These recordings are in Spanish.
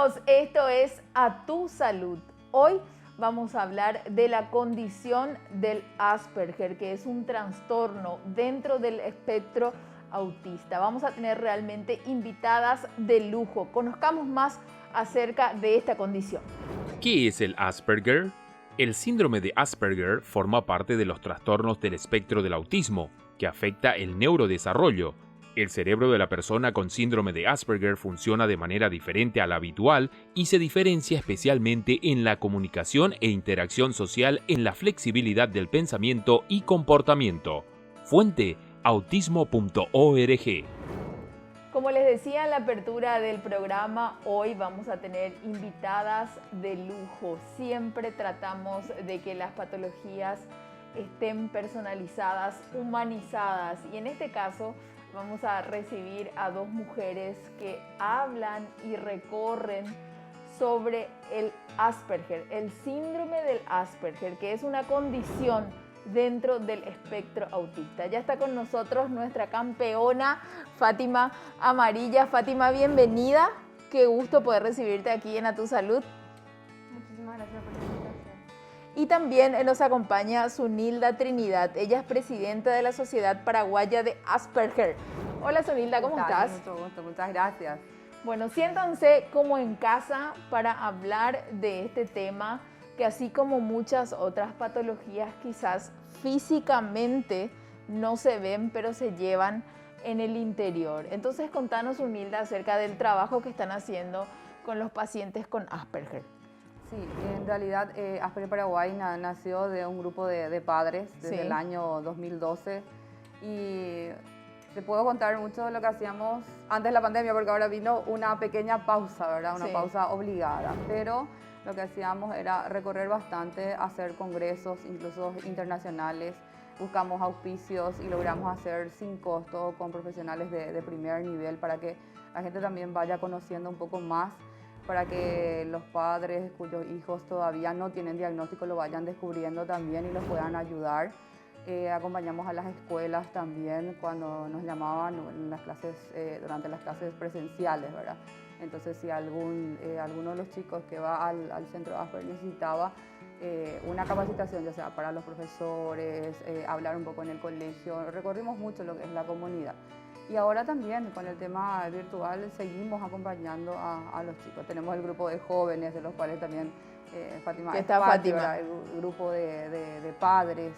Bienvenidos, esto es A Tu Salud. Hoy vamos a hablar de la condición del Asperger, que es un trastorno dentro del espectro autista. Vamos a tener realmente invitadas de lujo. Conozcamos más acerca de esta condición. ¿Qué es el Asperger? El síndrome de Asperger forma parte de los trastornos del espectro del autismo, que afecta el neurodesarrollo. El cerebro de la persona con síndrome de Asperger funciona de manera diferente a la habitual y se diferencia especialmente en la comunicación e interacción social, en la flexibilidad del pensamiento y comportamiento. Fuente: autismo.org. Como les decía en la apertura del programa, hoy vamos a tener invitadas de lujo. Siempre tratamos de que las patologías estén personalizadas, humanizadas, y en este caso vamos a recibir a dos mujeres que hablan y recorren sobre el Asperger, el síndrome del Asperger, que es una condición dentro del espectro autista. Ya está con nosotros nuestra campeona Fátima Amarilla. Fátima, bienvenida. Qué gusto poder recibirte aquí en A Tu Salud. Muchísimas gracias por la invitación. Y también nos acompaña Zunilda Trinidad. Ella es presidenta de la Sociedad Paraguaya de Asperger. Hola Zunilda, ¿cómo estás? Mucho gusto, muchas gracias. Bueno, siéntanse como en casa para hablar de este tema, que así como muchas otras patologías quizás físicamente no se ven, pero se llevan en el interior. Entonces, contanos, Zunilda, acerca del trabajo que están haciendo con los pacientes con Asperger. Sí, en realidad Asperger Paraguay nació de un grupo de padres desde el año 2012 y te puedo contar mucho de lo que hacíamos antes de la pandemia, porque ahora vino una pequeña pausa, ¿verdad? Una pausa obligada, pero lo que hacíamos era recorrer bastante, hacer congresos, incluso internacionales, buscamos auspicios y logramos hacer sin costo con profesionales de primer nivel para que la gente también vaya conociendo un poco más, para que los padres cuyos hijos todavía no tienen diagnóstico lo vayan descubriendo también y los puedan ayudar. Acompañamos a las escuelas también cuando nos llamaban en las clases, durante las clases presenciales, ¿verdad? Entonces, si alguno de los chicos que va al centro Asperger necesitaba una capacitación, ya sea para los profesores, hablar un poco en el colegio, recorrimos mucho lo que es la comunidad. Y ahora también con el tema virtual seguimos acompañando a los chicos. Tenemos el grupo de jóvenes, de los cuales también Fátima está parte, Fátima, el grupo de padres,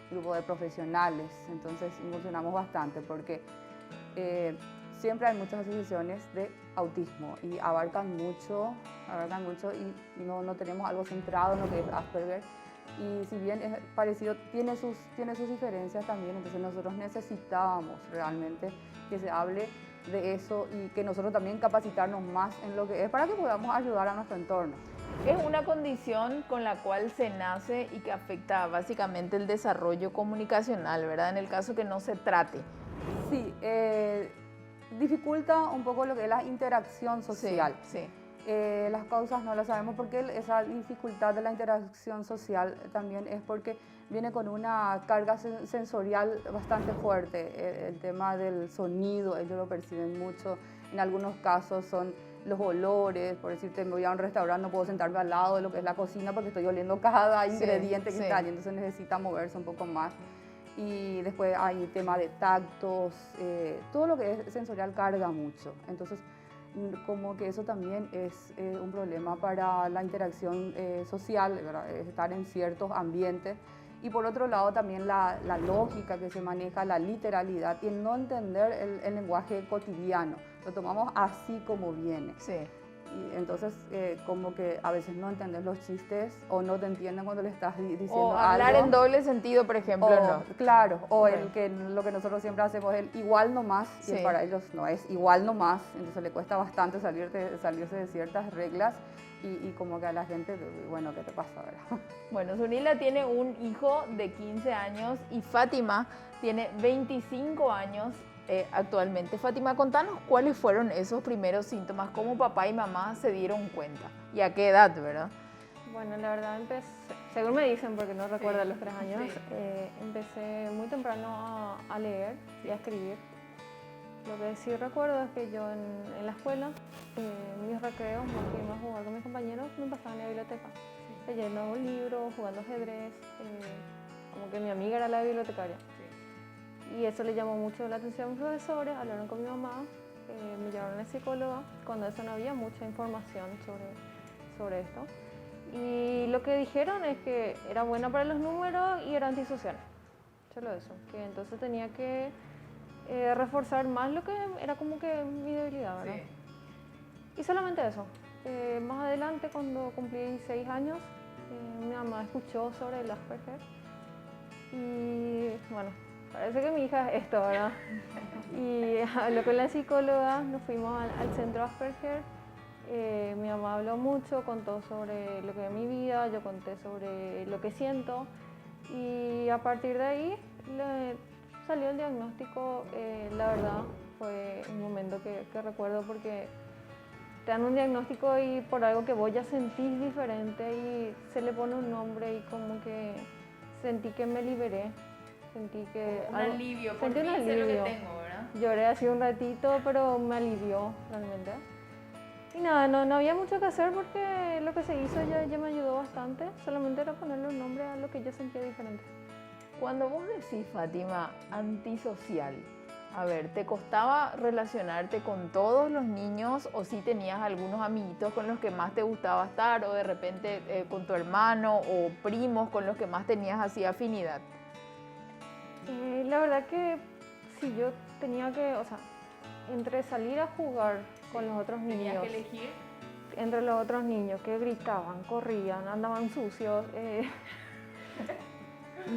grupo de profesionales. Entonces incursionamos bastante porque siempre hay muchas asociaciones de autismo y abarcan mucho y no tenemos algo centrado en lo que es Asperger. Y si bien es parecido, tiene sus diferencias también, entonces nosotros necesitábamos realmente que se hable de eso y que nosotros también capacitarnos más en lo que es para que podamos ayudar a nuestro entorno. Es una condición con la cual se nace y que afecta básicamente el desarrollo comunicacional, ¿verdad? En el caso que no se trate. Sí, dificulta un poco lo que es la interacción social. Sí. Las causas no las sabemos porque esa dificultad de la interacción social también es porque viene con una carga sensorial bastante fuerte. El tema del sonido, ellos lo perciben mucho. En algunos casos son los olores, por decirte, me voy a un restaurante, no puedo sentarme al lado de lo que es la cocina porque estoy oliendo cada ingrediente que está allí, entonces necesita moverse un poco más. Y después hay tema de tactos, todo lo que es sensorial carga mucho. Entonces, como que eso también es un problema para la interacción social, ¿verdad? Estar en ciertos ambientes. Y por otro lado también la lógica que se maneja, la literalidad y el no entender el lenguaje cotidiano. Lo tomamos así como viene. Sí. Y entonces como que a veces no entendés los chistes o no te entienden cuando le estás diciendo o hablar algo. en doble sentido, por ejemplo, no. Claro, o lo que nosotros siempre hacemos es el igual nomás, y para ellos no es igual nomás, entonces le cuesta bastante salirse de ciertas reglas y como que a la gente, bueno, ¿qué te pasa, verdad? Bueno, Zunilda tiene un hijo de 15 años y Fátima tiene 25 años actualmente. Fátima, contanos cuáles fueron esos primeros síntomas, cómo papá y mamá se dieron cuenta y a qué edad, ¿verdad? Bueno, la verdad empecé, según me dicen, porque no recuerdo los 3 años, empecé muy temprano a leer y a escribir. Lo que sí recuerdo es que yo en la escuela mis recreos, más que irme a jugar con mis compañeros, me pasaba en la biblioteca, leyendo libros, jugando ajedrez, como que mi amiga era la bibliotecaria. Y eso le llamó mucho la atención a mis profesores, hablaron con mi mamá, me llevaron a la psicóloga, cuando eso no había mucha información sobre esto. Y lo que dijeron es que era buena para los números y era antisocial, solo eso, que entonces tenía que reforzar más lo que era como que mi debilidad, ¿verdad? Sí. Y solamente eso. Más adelante, cuando cumplí 6 años, mi mamá escuchó sobre el Asperger y bueno, parece que mi hija es esto, ¿verdad? Y habló con la psicóloga, nos fuimos al centro Asperger. Mi mamá habló mucho, contó sobre lo que es mi vida, yo conté sobre lo que siento y a partir de ahí salió el diagnóstico. La verdad fue un momento que recuerdo porque te dan un diagnóstico y por algo que vos ya sentís diferente y se le pone un nombre y como que sentí que me liberé. Sentí que un alivio, por sentí fin un alivio. Sé lo que tengo, ¿verdad? Lloré así un ratito, pero me alivió realmente. Y nada, no había mucho que hacer porque lo que se hizo ya me ayudó bastante. Solamente era ponerle un nombre a lo que yo sentía diferente. Cuando vos decís, Fátima, antisocial, a ver, ¿te costaba relacionarte con todos los niños o si tenías algunos amiguitos con los que más te gustaba estar o de repente con tu hermano o primos con los que más tenías así afinidad? La verdad que si yo tenía que, o sea, entre salir a jugar con los otros niños. ¿Tenías que elegir? Entre los otros niños que gritaban, corrían, andaban sucios.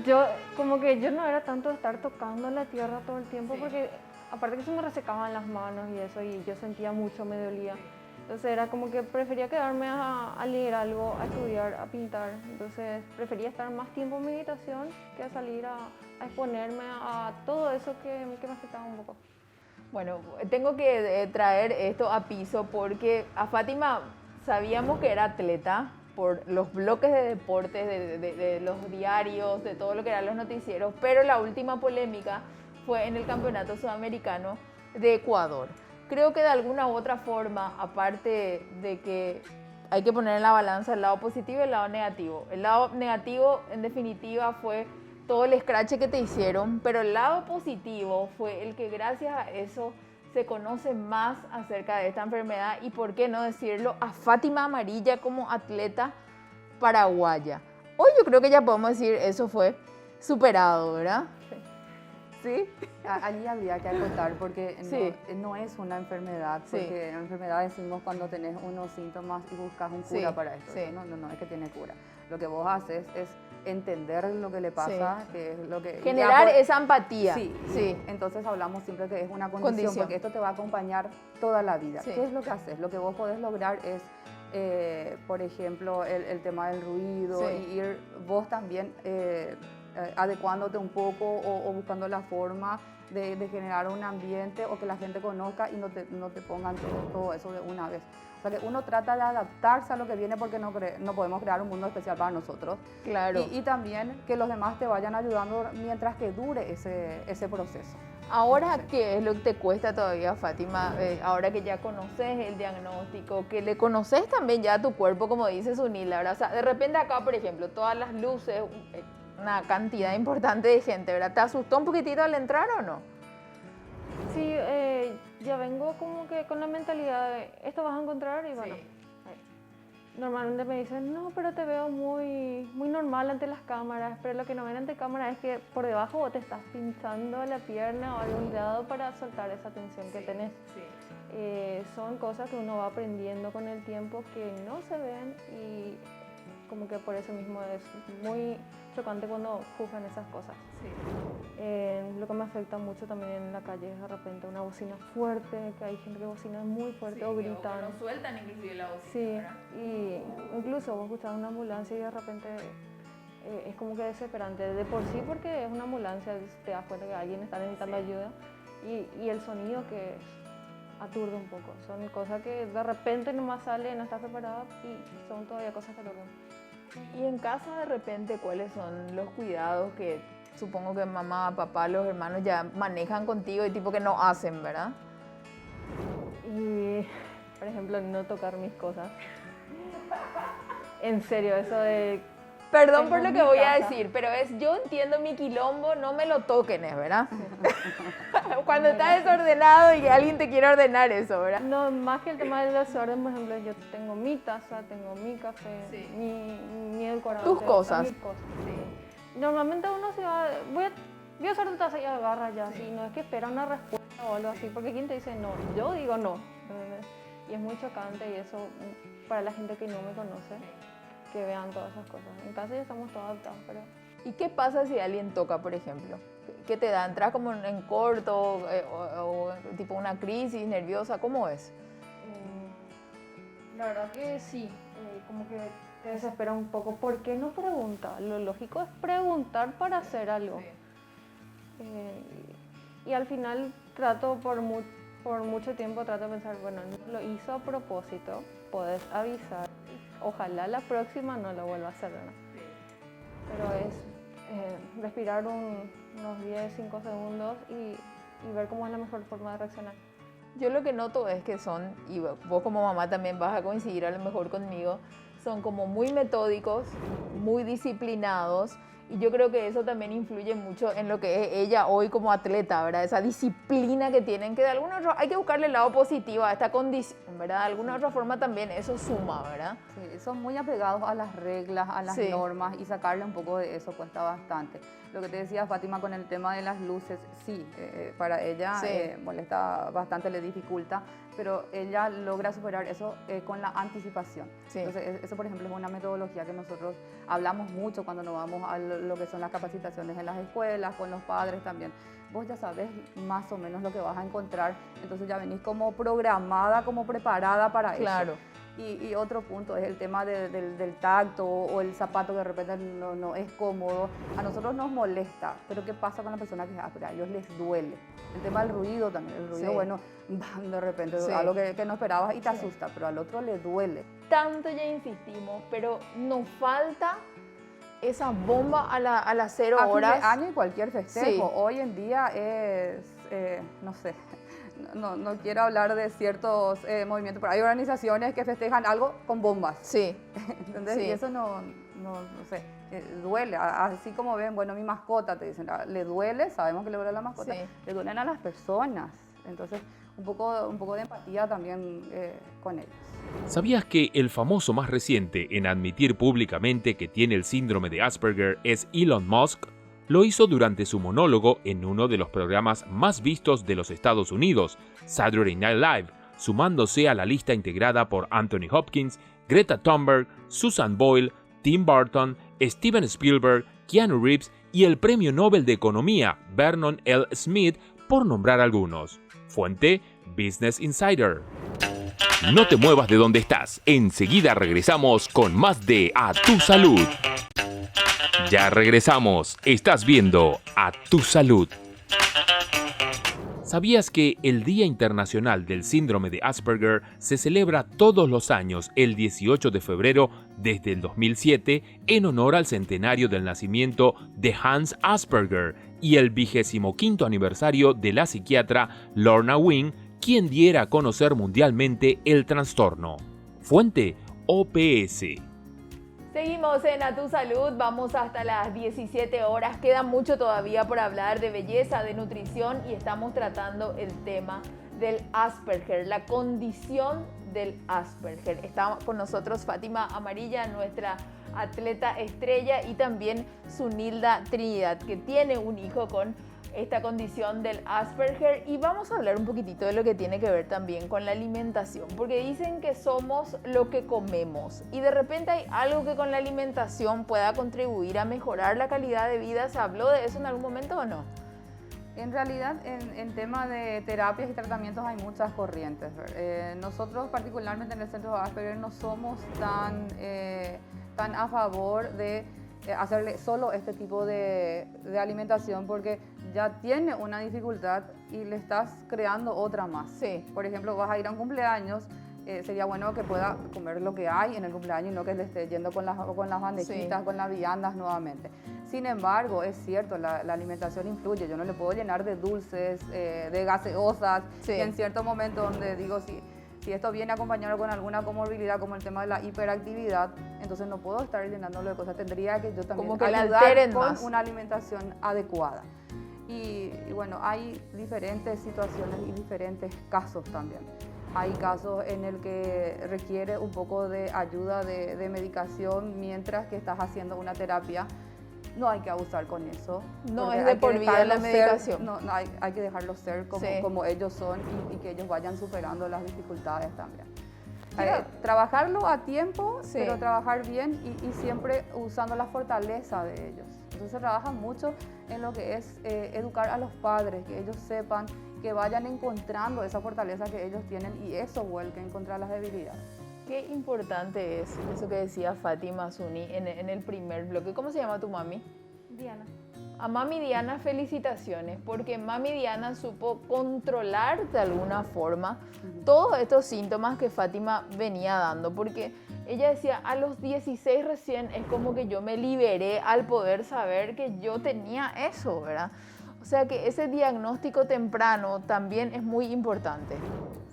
Yo no era tanto de estar tocando la tierra todo el tiempo porque aparte que se me resecaban las manos y eso y yo sentía mucho, me dolía. Entonces era como que prefería quedarme a leer algo, a estudiar, a pintar. Entonces prefería estar más tiempo en mi habitación que a salir a exponerme a todo eso que me afectaba un poco. Bueno, tengo que traer esto a piso porque a Fátima sabíamos que era atleta por los bloques de deportes, de los diarios, de todo lo que eran los noticieros, pero la última polémica fue en el Campeonato Sudamericano de Ecuador. Creo que de alguna u otra forma, aparte de que hay que poner en la balanza el lado positivo y el lado negativo. El lado negativo, en definitiva, fue todo el escrache que te hicieron, pero el lado positivo fue el que gracias a eso se conoce más acerca de esta enfermedad y, por qué no decirlo, a Fátima Amarilla como atleta paraguaya. Hoy yo creo que ya podemos decir eso fue superado, ¿verdad? Sí. Allí habría que acotar porque no es una enfermedad, porque enfermedad decimos cuando tenés unos síntomas y buscas un cura para esto. No es que tiene cura. Lo que vos haces es entender lo que le pasa, que es lo que... Generar esa empatía. Sí. Entonces hablamos siempre que es una condición, porque esto te va a acompañar toda la vida. ¿Qué es lo que haces? Lo que vos podés lograr es, por ejemplo, el tema del ruido y ir vos también adecuándote un poco o buscando la forma de generar un ambiente o que la gente conozca y no te pongan todo eso de una vez. O sea que uno trata de adaptarse a lo que viene porque no podemos crear un mundo especial para nosotros. Claro. Y también que los demás te vayan ayudando mientras que dure ese proceso. Ahora, ¿qué es lo que te cuesta todavía, Fátima? Ahora que ya conoces el diagnóstico, que le conoces también ya a tu cuerpo, como dice Sunil, ¿verdad? O sea, de repente acá, por ejemplo, todas las luces, una cantidad importante de gente, ¿verdad? ¿Te asustó un poquitito al entrar o no? Sí, ya vengo como que con la mentalidad de esto vas a encontrar y bueno. Normalmente me dicen, no, pero te veo muy, muy normal ante las cámaras, pero lo que no ven ante cámaras es que por debajo vos te estás pinchando la pierna o algún lado para soltar esa tensión que tenés. Son cosas que uno va aprendiendo con el tiempo que no se ven y como que por eso mismo es muy chocante cuando juzgan esas cosas. Lo que me afecta mucho también en la calle es de repente una bocina fuerte, que hay gente que bocina muy fuerte o gritan. O no sueltan inclusive la bocina. Sí, ¿verdad? y incluso vos escuchás una ambulancia y de repente es como que desesperante. De por sí porque es una ambulancia, te das cuenta que alguien está necesitando ayuda y el sonido que aturde un poco. Son cosas que de repente nomás sale, no estás preparada y son todavía cosas que aturden. Y en casa de repente, ¿cuáles son los cuidados que supongo que mamá, papá, los hermanos ya manejan contigo y tipo que no hacen, ¿verdad? Y Por ejemplo, no tocar mis cosas. En serio, eso de... Perdón por lo que voy a decir, pero yo entiendo mi quilombo, no me lo toquen, ¿verdad? Cuando estás desordenado y que alguien te quiere ordenar eso, ¿verdad? No, más que el tema del desorden, por ejemplo, yo tengo mi taza, tengo mi café, Sí. mi edulcorante. Tus cosas. Mis cosas. Sí. Normalmente uno se va, voy a usar tu taza y agarra ya, así, no es que espera una respuesta o algo así, porque ¿quién te dice no? Yo digo no. Y es muy chocante y eso para la gente que no me conoce, que vean todas esas cosas. En casa ya estamos todos adaptados, pero... ¿Y qué pasa si alguien toca, por ejemplo? ¿Qué te da? ¿Entras como en corto o tipo una crisis nerviosa? ¿Cómo es? La verdad que sí, como que te desespera un poco. ¿Por qué no pregunta? Lo lógico es preguntar para hacer algo. Y al final trato por mucho tiempo trato de pensar, bueno, no lo hizo a propósito, puedes avisar. Ojalá la próxima no lo vuelva a hacer, ¿no? Pero es respirar unos 10, 5 segundos y ver cómo es la mejor forma de reaccionar. Yo lo que noto es que son, y vos como mamá también vas a coincidir a lo mejor conmigo, son como muy metódicos, muy disciplinados, y yo creo que eso también influye mucho en lo que es ella hoy como atleta, ¿verdad? Esa disciplina que tienen, que de alguna otra hay que buscarle el lado positivo a esta condición, ¿verdad? De alguna otra forma también eso suma, ¿verdad? Sí, son muy apegados a las reglas, a las Sí. normas, y sacarle un poco de eso cuesta bastante. Lo que te decía Fátima con el tema de las luces, sí, para ella Sí. molesta bastante, le dificulta, pero ella logra superar eso con la anticipación. Sí. Entonces, eso por ejemplo es una metodología que nosotros hablamos mucho cuando nos vamos a lo que son las capacitaciones en las escuelas, con los padres también. Vos ya sabes más o menos lo que vas a encontrar, entonces ya venís como programada, como preparada para Claro. eso. Y otro punto es el tema del tacto o el zapato que de repente no es cómodo. A nosotros nos molesta, pero ¿qué pasa con la persona que es áspera? A ellos les duele. El tema del ruido también, el ruido, Sí. bueno, ¡bam! De repente, Sí. algo que no esperabas y te Sí. asusta, pero al otro le duele. Tanto ya insistimos, pero nos falta esa bomba a las 0 A fin de horas. año y cualquier festejo. Sí. Hoy en día es, no sé, no quiero hablar de ciertos movimientos, pero hay organizaciones que festejan algo con bombas. Sí. ¿Entendés? Sí. Y eso no sé, duele. Así como ven, bueno, mi mascota, te dicen, le duele, sabemos que le duele a la mascota, Sí. le duelen a las personas. Entonces, un poco de empatía también con ellos. ¿Sabías que el famoso más reciente en admitir públicamente que tiene el síndrome de Asperger es Elon Musk? Lo hizo durante su monólogo en uno de los programas más vistos de los Estados Unidos, Saturday Night Live, sumándose a la lista integrada por Anthony Hopkins, Greta Thunberg, Susan Boyle, Tim Burton, Steven Spielberg, Keanu Reeves y el Premio Nobel de Economía Vernon L. Smith, por nombrar algunos. Fuente: Business Insider. No te muevas de donde estás, enseguida regresamos con más de A Tu Salud. Ya regresamos, estás viendo A Tu Salud. ¿Sabías que el Día Internacional del Síndrome de Asperger se celebra todos los años el 18 de febrero desde el 2007 en honor al centenario del nacimiento de Hans Asperger y el 25º aniversario de la psiquiatra Lorna Wing, quien diera a conocer mundialmente el trastorno? Fuente: OPS. Seguimos en A Tu Salud, vamos hasta las 17 horas, queda mucho todavía por hablar de belleza, de nutrición y estamos tratando el tema del Asperger, la condición del Asperger. Está con nosotros Fátima Amarilla, nuestra atleta estrella, y también Zunilda Trinidad, que tiene un hijo con esta condición del Asperger, y vamos a hablar un poquitito de lo que tiene que ver también con la alimentación, porque dicen que somos lo que comemos y de repente hay algo que con la alimentación pueda contribuir a mejorar la calidad de vida. ¿Se habló de eso en algún momento o no? En realidad, en tema de terapias y tratamientos hay muchas corrientes. Nosotros, particularmente en el Centro de Asperger, no somos tan a favor de hacerle solo este tipo de alimentación, porque ya tiene una dificultad y le estás creando otra más. Sí. Por ejemplo, vas a ir a un cumpleaños, sería bueno que pueda comer lo que hay en el cumpleaños y no que le esté yendo con las bandejitas, Sí. con las viandas nuevamente. Sin embargo, es cierto, la alimentación influye. Yo no le puedo llenar de dulces, de gaseosas, Sí. y en cierto momento donde digo, si Si esto viene acompañado con alguna comorbilidad como el tema de la hiperactividad, entonces no puedo estar llenándolo de cosas. Tendría que yo también como que ayudar con más. una alimentación adecuada. Y bueno, hay diferentes situaciones y diferentes casos también. Hay casos en el que requiere un poco de ayuda de medicación mientras que estás haciendo una terapia. No hay que abusar con eso. No es de por vida la medicación. No, hay que dejarlos ser como ellos son y que ellos vayan superando las dificultades también. Trabajarlo a tiempo, pero trabajar bien y siempre usando la fortaleza de ellos. Entonces se trabaja mucho en lo que es educar a los padres, que ellos sepan, que vayan encontrando esa fortaleza que ellos tienen y eso vuelquen contra las debilidades. Qué importante es eso que decía Fátima Zuni en el primer bloque. ¿Cómo se llama tu mami? Diana. A mami Diana, felicitaciones, porque mami Diana supo controlar de alguna forma todos estos síntomas que Fátima venía dando, porque ella decía, a los 16 recién es como que yo me liberé al poder saber que yo tenía eso, ¿verdad? O sea que ese diagnóstico temprano también es muy importante.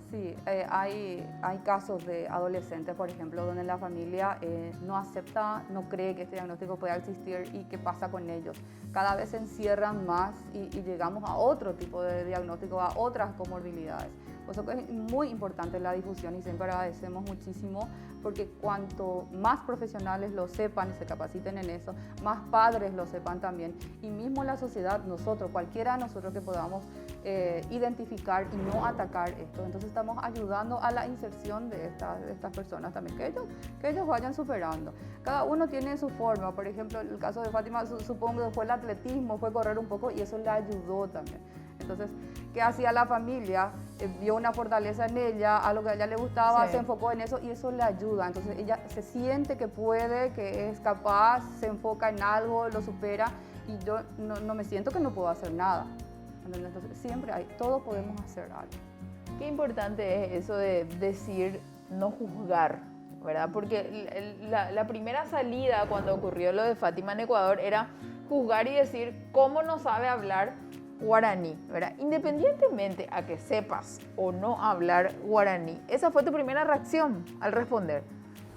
Sí, hay casos de adolescentes, por ejemplo, donde la familia no acepta, no cree que este diagnóstico pueda existir y qué pasa con ellos. Cada vez se encierran más y llegamos a otro tipo de diagnóstico, a otras comorbilidades. Por eso es muy importante la difusión y siempre agradecemos muchísimo porque cuanto más profesionales lo sepan y se capaciten en eso, más padres lo sepan también y mismo la sociedad, nosotros, cualquiera de nosotros que podamos identificar y no atacar esto. Entonces estamos ayudando a la inserción de estas personas también, que ellos vayan superando. Cada uno tiene su forma, por ejemplo, el caso de Fátima, supongo que fue el atletismo, fue correr un poco y eso le ayudó también. Entonces, ¿qué hacía la familia? Vio una fortaleza en ella, a lo que a ella le gustaba, se enfocó en eso y eso le ayuda. Entonces, ella se siente que puede, que es capaz, se enfoca en algo, lo supera y yo no me siento que no puedo hacer nada. Entonces, siempre todos podemos hacer algo. Qué importante es eso de decir no juzgar, ¿verdad? Porque la primera salida cuando ocurrió lo de Fátima en Ecuador era juzgar y decir cómo no sabe hablar guaraní, ¿verdad? Independientemente a que sepas o no hablar guaraní, esa fue tu primera reacción al responder.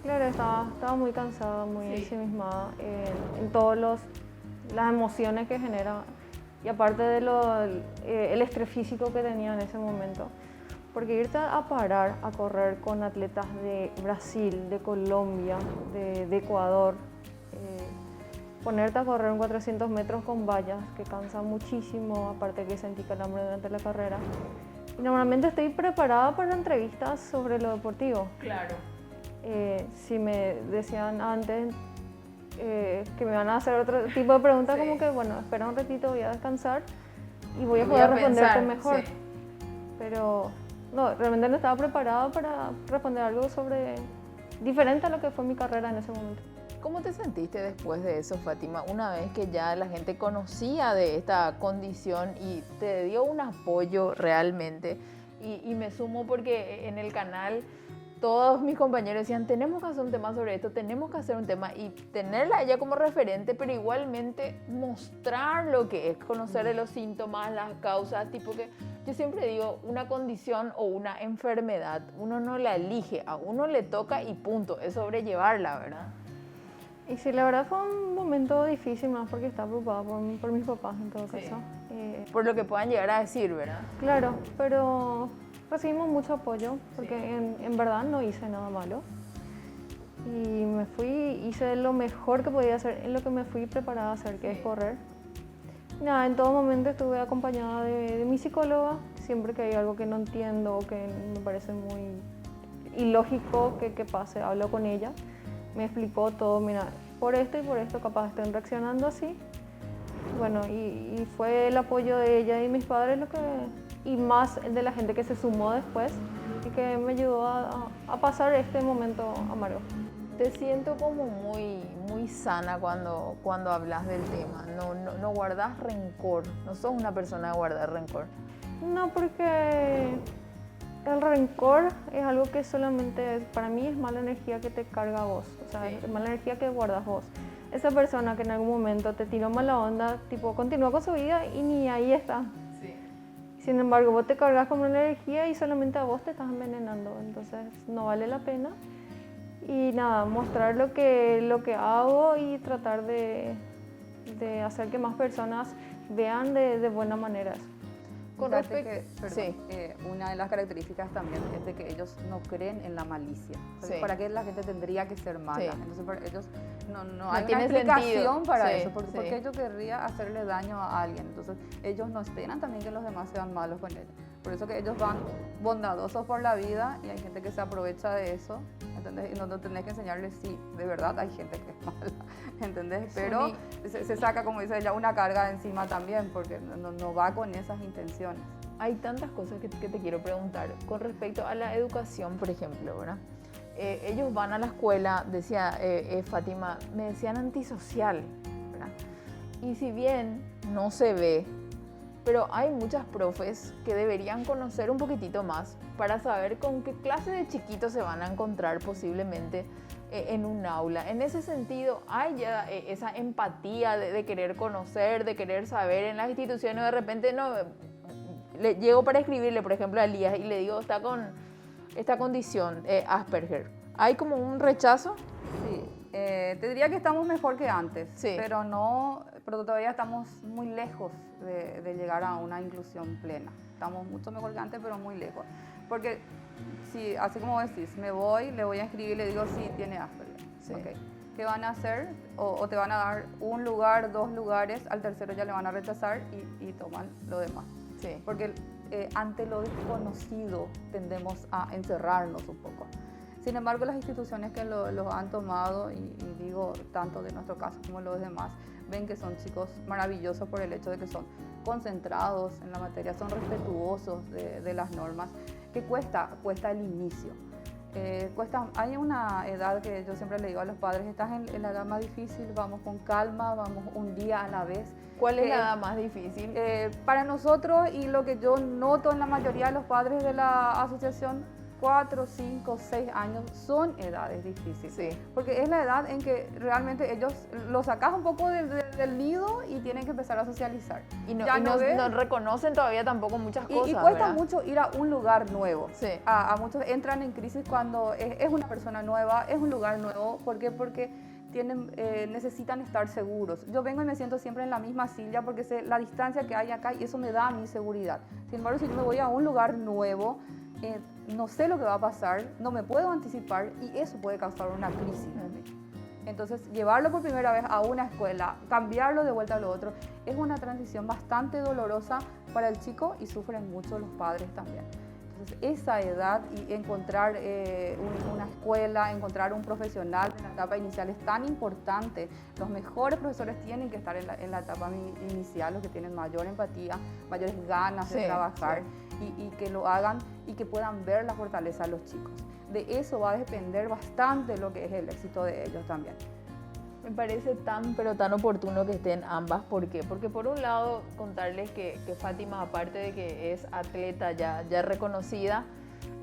Claro, estaba muy cansada, muy ensimismada en todas las emociones que genera y aparte de el estrés físico que tenía en ese momento. Porque irte a parar a correr con atletas de Brasil, de Colombia, de Ecuador, ponerte a correr en 400 metros con vallas, que cansa muchísimo, aparte que sentí calambre durante la carrera. Y normalmente estoy preparada para entrevistas sobre lo deportivo. Claro. Si me decían antes que me van a hacer otro tipo de preguntas, como que, bueno, espera un ratito, voy a descansar y voy a poder responderte mejor. Sí. Pero no, realmente no estaba preparada para responder algo diferente a lo que fue mi carrera en ese momento. ¿Cómo te sentiste después de eso, Fátima? Una vez que ya la gente conocía de esta condición y te dio un apoyo realmente. Y me sumo porque en el canal todos mis compañeros decían, tenemos que hacer un tema sobre esto, tenemos que hacer un tema y tenerla a ella como referente, pero igualmente mostrar lo que es, conocer de los síntomas, las causas, tipo que yo siempre digo, una condición o una enfermedad, uno no la elige, a uno le toca y punto, es sobrellevarla, ¿verdad? Y sí, la verdad fue un momento difícil más porque estaba preocupada por mis papás en todo caso. Por lo que puedan llegar a decir, ¿verdad? Claro, pero recibimos mucho apoyo porque en verdad no hice nada malo. Y me fui, hice lo mejor que podía hacer, en lo que me fui preparada a hacer, que es correr. Y nada, en todo momento estuve acompañada de mi psicóloga, siempre que hay algo que no entiendo o que me parece muy ilógico que pase, hablo con ella. Me explicó todo, mira, por esto y por esto capaz estén reaccionando así. Bueno, y fue el apoyo de ella y mis padres y más de la gente que se sumó después y que me ayudó a pasar este momento amargo. Te siento como muy sana cuando hablas del tema, no guardas rencor, no sos una persona de guardar rencor. No, porque el rencor es algo que solamente para mí es mala energía que te carga a vos, o sea, es mala energía que guardas vos. Esa persona que en algún momento te tiró mala onda, tipo, continúa con su vida y ni ahí está. Sí. Sin embargo, vos te cargas con una energía y solamente a vos te estás envenenando, entonces no vale la pena. Y nada, mostrar lo que hago y tratar de hacer que más personas vean de buena manera eso. Con respecto, una de las características también es de que ellos no creen en la malicia. Sí. ¿Para qué la gente tendría que ser mala? Sí. Entonces para ellos no hay una tiene explicación sentido. para Sí, eso. Porque sí. ellos querría hacerle daño a alguien. Entonces ellos no esperan también que los demás sean malos con ellos. Por eso que ellos van bondadosos por la vida y hay gente que se aprovecha de eso, ¿entendés? Y no tenés que enseñarles, sí, de verdad hay gente que es mala, ¿entendés? Pero se saca, como dice ella, una carga encima también porque no va con esas intenciones. Hay tantas cosas que te quiero preguntar con respecto a la educación, por ejemplo, ¿verdad? Ellos van a la escuela, decía Fátima, me decían antisocial, ¿verdad? Y si bien no se ve, pero hay muchas profes que deberían conocer un poquitito más para saber con qué clase de chiquitos se van a encontrar posiblemente en un aula. En ese sentido, hay ya esa empatía de querer conocer, de querer saber en las instituciones. De repente no le llego para escribirle, por ejemplo, a Elías y le digo, está con esta condición, Asperger. ¿Hay como un rechazo? Sí, te diría que estamos mejor que antes, Sí. pero todavía estamos muy lejos de llegar a una inclusión plena. Estamos mucho mejor que antes, pero muy lejos. Porque, si, así como decís, le voy a inscribir y le digo, sí, tiene Asperger. Sí. Okay. ¿Qué van a hacer? O te van a dar un lugar, 2 lugares, al tercero ya le van a rechazar y toman lo demás. Sí. Porque ante lo desconocido tendemos a encerrarnos un poco. Sin embargo, las instituciones que los han tomado, y digo tanto de nuestro caso como los demás, ven que son chicos maravillosos por el hecho de que son concentrados en la materia, son respetuosos de las normas, que cuesta el inicio. Hay una edad que yo siempre le digo a los padres, estás en la edad más difícil, vamos con calma, vamos un día a la vez. ¿Cuál es la edad más difícil? Para nosotros, y lo que yo noto en la mayoría de los padres de la asociación, 4, 5, 6 años son edades difíciles. Sí. Porque es la edad en que realmente ellos los sacas un poco del nido y tienen que empezar a socializar. Y no reconocen todavía tampoco muchas cosas, y cuesta ¿verdad? mucho ir a un lugar nuevo. Sí. A muchos entran en crisis cuando es una persona nueva, es un lugar nuevo. ¿Por qué? Porque necesitan estar seguros. Yo vengo y me siento siempre en la misma silla porque sé la distancia que hay acá y eso me da a mí seguridad. Sin embargo, si yo me voy a un lugar nuevo, no sé lo que va a pasar, no me puedo anticipar y eso puede causar una crisis en mí. Entonces, llevarlo por primera vez a una escuela, cambiarlo de vuelta a lo otro, es una transición bastante dolorosa para el chico y sufren mucho los padres también. Entonces, esa edad y encontrar una escuela, encontrar un profesional en la etapa inicial es tan importante. Los mejores profesores tienen que estar en la etapa inicial, los que tienen mayor empatía, mayores ganas de trabajar y que lo hagan y que puedan ver la fortaleza de los chicos. De eso va a depender bastante lo que es el éxito de ellos también. Me parece pero tan oportuno que estén ambas. ¿Por qué? Porque por un lado, contarles que Fátima, aparte de que es atleta ya reconocida,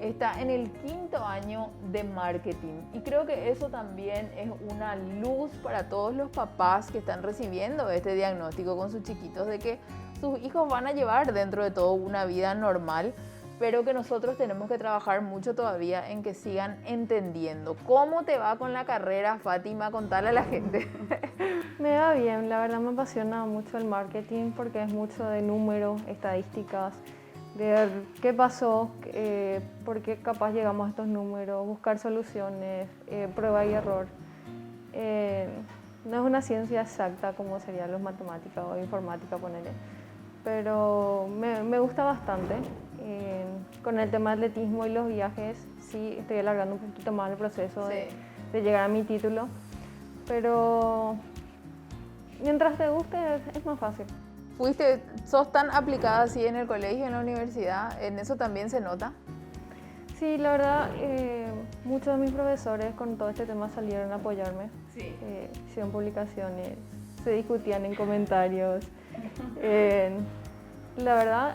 está en el 5º año de marketing. Y creo que eso también es una luz para todos los papás que están recibiendo este diagnóstico con sus chiquitos, de que sus hijos van a llevar dentro de todo una vida normal, pero que nosotros tenemos que trabajar mucho todavía en que sigan entendiendo. ¿Cómo te va con la carrera, Fátima? Contale a la gente. Me va bien, la verdad me apasiona mucho el marketing porque es mucho de números, estadísticas, de ver qué pasó, por qué capaz llegamos a estos números, buscar soluciones, prueba y error. No es una ciencia exacta como serían los matemáticas o informática, ponele, pero me gusta bastante. Con el tema del atletismo y los viajes, sí estoy alargando un poquito más el proceso de llegar a mi título, pero mientras te guste es más fácil. ¿Sos tan aplicada así en el colegio, en la universidad? ¿En eso también se nota? Sí, la verdad, muchos de mis profesores con todo este tema salieron a apoyarme. Sí. Hicieron publicaciones, se discutían en comentarios. La verdad,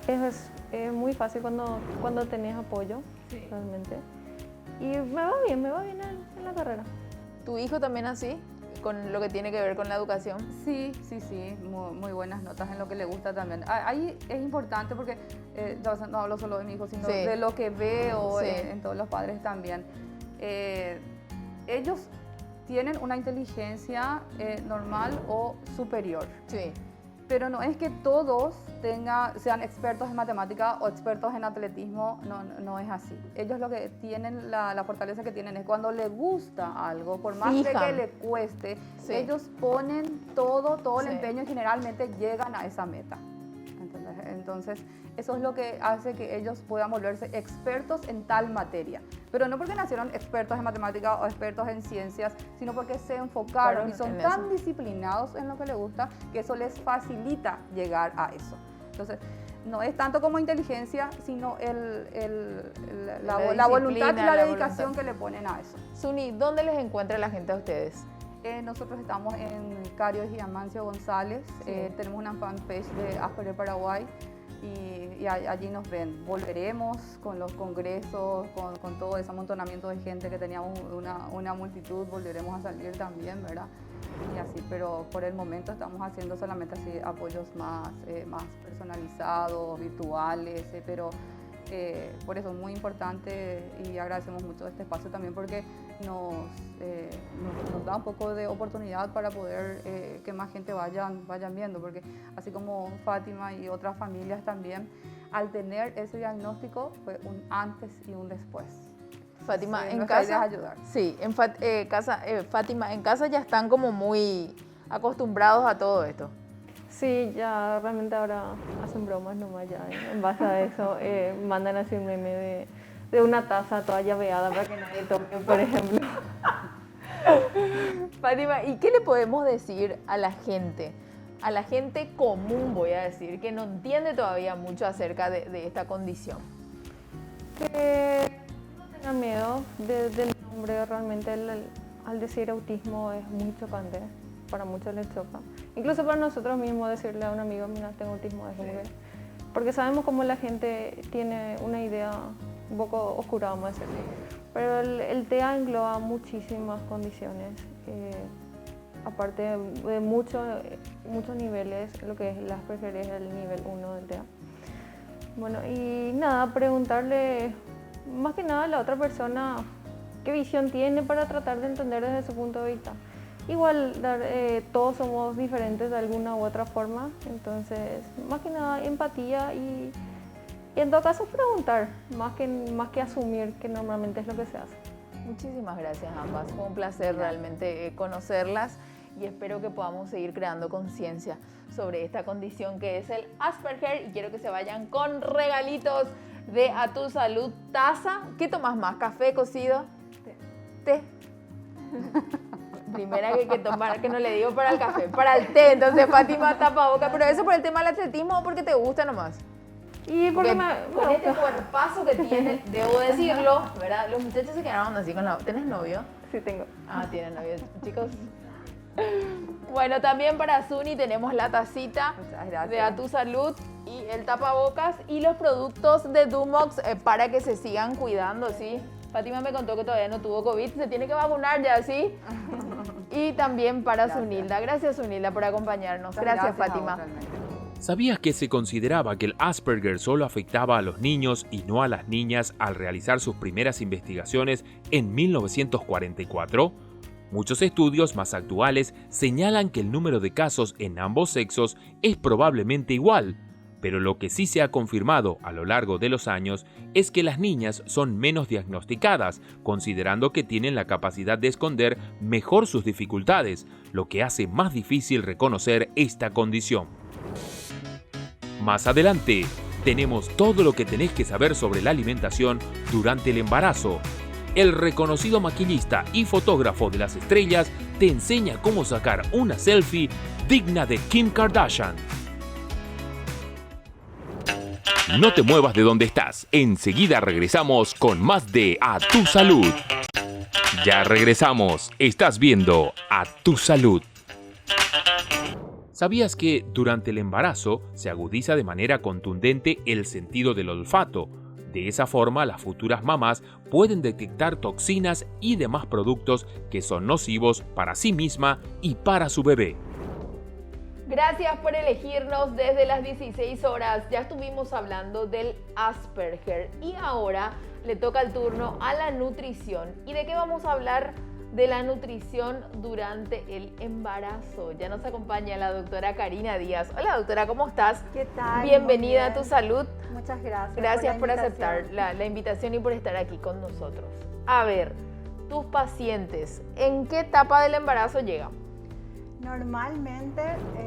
es muy fácil cuando tenés apoyo, realmente. Y me va bien en la carrera. ¿Tu hijo también así? con lo que tiene que ver con la educación? Sí, muy buenas notas en lo que le gusta también. Ahí es importante porque no hablo solo de mi hijo, sino de lo que veo en todos los padres también. Ellos tienen una inteligencia normal o superior. Sí. Pero no es que todos sean expertos en matemática o expertos en atletismo, no es así. Ellos lo que tienen, la fortaleza que tienen es cuando les gusta algo, por más de que le cueste, ellos ponen todo el empeño y generalmente llegan a esa meta. Entonces, eso es lo que hace que ellos puedan volverse expertos en tal materia. Pero no porque nacieron expertos en matemática o expertos en ciencias, sino porque se enfocaron y son tan disciplinados en lo que les gusta que eso les facilita llegar a eso. Entonces, no es tanto como inteligencia, sino la voluntad y la dedicación que le ponen a eso. Suni, ¿dónde les encuentra la gente a ustedes? Nosotros estamos en Carios y Amancio González, tenemos una fanpage de Asperger Paraguay y allí nos ven. Volveremos con los congresos, con todo ese amontonamiento de gente que teníamos una multitud, volveremos a salir también, ¿verdad? Y así, pero por el momento estamos haciendo solamente así apoyos más personalizados, virtuales, pero por eso es muy importante y agradecemos mucho este espacio también porque nos da un poco de oportunidad para poder que más gente vayan viendo, porque así como Fátima y otras familias también, al tener ese diagnóstico fue un antes y un después. Fátima, en casa, idea es ayudar. Sí, Fátima, en casa ya están como muy acostumbrados a todo esto. Sí, ya realmente ahora hacen bromas nomás ya, en base a eso, mandan así un meme de una taza toda llaveada para que nadie toque, por ejemplo. Fátima, ¿y qué le podemos decir a la gente común, voy a decir, que no entiende todavía mucho acerca de esta condición? Que no tengan miedo del nombre, realmente al decir autismo es muy chocante, para muchos les choca. Incluso para nosotros mismos decirle a un amigo, mira, tengo autismo, es como que... Porque sabemos cómo la gente tiene una idea un poco oscura, vamos a decir. Pero el TEA engloba muchísimas condiciones, aparte de muchos niveles, lo que es el Asperger es el nivel 1 del TEA. Bueno, y nada, preguntarle más que nada a la otra persona qué visión tiene para tratar de entender desde su punto de vista. Igual todos somos diferentes de alguna u otra forma, entonces más que nada empatía y en todo caso preguntar, más que asumir, que normalmente es lo que se hace. Muchísimas gracias a ambas, fue un placer realmente conocerlas y espero que podamos seguir creando conciencia sobre esta condición que es el Asperger y quiero que se vayan con regalitos de A Tu Salud taza. ¿Qué tomas más? ¿Café cocido? Té. Primera que hay que tomar, que no le digo para el café, para el té. Entonces Fátima tapa boca, pero eso por el tema del atletismo o porque te gusta nomás. Y porque con este cuerpazo que tiene, debo decirlo, ¿verdad? Los muchachos se quedaron así con la... ¿Tienes novio? Sí, tengo. Ah, tienen novio, chicos. Bueno, también para Suni tenemos la tacita de A Tu Salud y el tapabocas y los productos de Dumox para que se sigan cuidando, ¿sí? Fátima me contó que todavía no tuvo COVID, se tiene que vacunar ya, ¿sí? Y también para Sunilda. Gracias, Sunilda, por acompañarnos. Gracias, Fátima. ¿Sabías que se consideraba que el Asperger solo afectaba a los niños y no a las niñas al realizar sus primeras investigaciones en 1944? Muchos estudios más actuales señalan que el número de casos en ambos sexos es probablemente igual, pero lo que sí se ha confirmado a lo largo de los años es que las niñas son menos diagnosticadas, considerando que tienen la capacidad de esconder mejor sus dificultades, lo que hace más difícil reconocer esta condición. Más adelante, tenemos todo lo que tenés que saber sobre la alimentación durante el embarazo. El reconocido maquillista y fotógrafo de las estrellas te enseña cómo sacar una selfie digna de Kim Kardashian. No te muevas de donde estás, enseguida regresamos con más de A Tu Salud. Ya regresamos, estás viendo A Tu Salud. ¿Sabías que durante el embarazo se agudiza de manera contundente el sentido del olfato? De esa forma, las futuras mamás pueden detectar toxinas y demás productos que son nocivos para sí misma y para su bebé. Gracias por elegirnos desde las 16 horas. Ya estuvimos hablando del Asperger y ahora le toca el turno a la nutrición. ¿Y de qué vamos a hablar? De la nutrición durante el embarazo. Ya nos acompaña la doctora Karina Díaz. Hola doctora, ¿cómo estás? ¿Qué tal? Bienvenida a Tu Salud. Muchas gracias. Gracias por aceptar la invitación y por estar aquí con nosotros. A ver, tus pacientes, ¿en qué etapa del embarazo llegan? Normalmente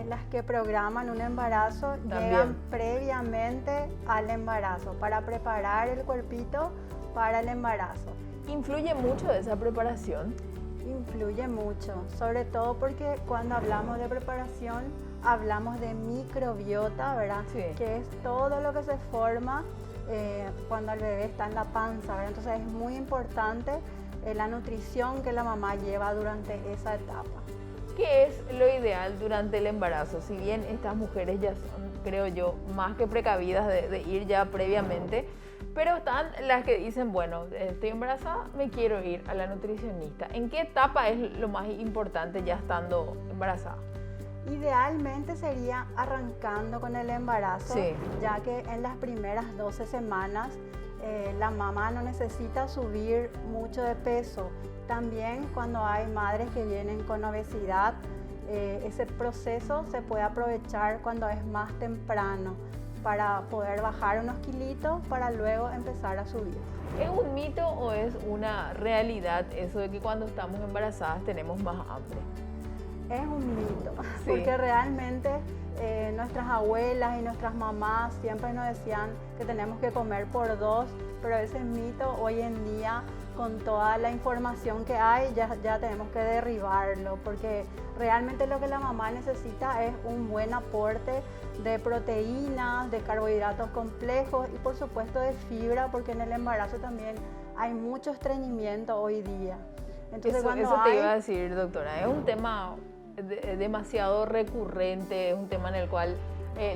las que programan un embarazo llegan previamente al embarazo para preparar el cuerpito para el embarazo. ¿Influye mucho esa preparación? Influye mucho, sobre todo porque cuando hablamos de preparación hablamos de microbiota, ¿verdad? Sí. Que es todo lo que se forma cuando el bebé está en la panza, ¿verdad? Entonces es muy importante la nutrición que la mamá lleva durante esa etapa. ¿Qué es lo ideal durante el embarazo? Si bien estas mujeres ya son, creo yo, más que precavidas de ir ya previamente, pero están las que dicen, bueno, estoy embarazada, me quiero ir a la nutricionista. ¿En qué etapa es lo más importante ya estando embarazada? Idealmente sería arrancando con el embarazo, sí, ya que en las primeras 12 semanas la mamá no necesita subir mucho de peso. También cuando hay madres que vienen con obesidad, ese proceso se puede aprovechar cuando es más temprano para poder bajar unos kilitos para luego empezar a subir. ¿Es un mito o es una realidad eso de que cuando estamos embarazadas tenemos más hambre? Es un mito, sí, porque realmente nuestras abuelas y nuestras mamás siempre nos decían que tenemos que comer por dos, pero ese mito hoy en día, con toda la información que hay, ya tenemos que derribarlo, porque realmente lo que la mamá necesita es un buen aporte de proteínas, de carbohidratos complejos y por supuesto de fibra, porque en el embarazo también hay mucho estreñimiento hoy día. Entonces, eso te iba a decir, doctora, es un tema demasiado recurrente, es un tema en el cual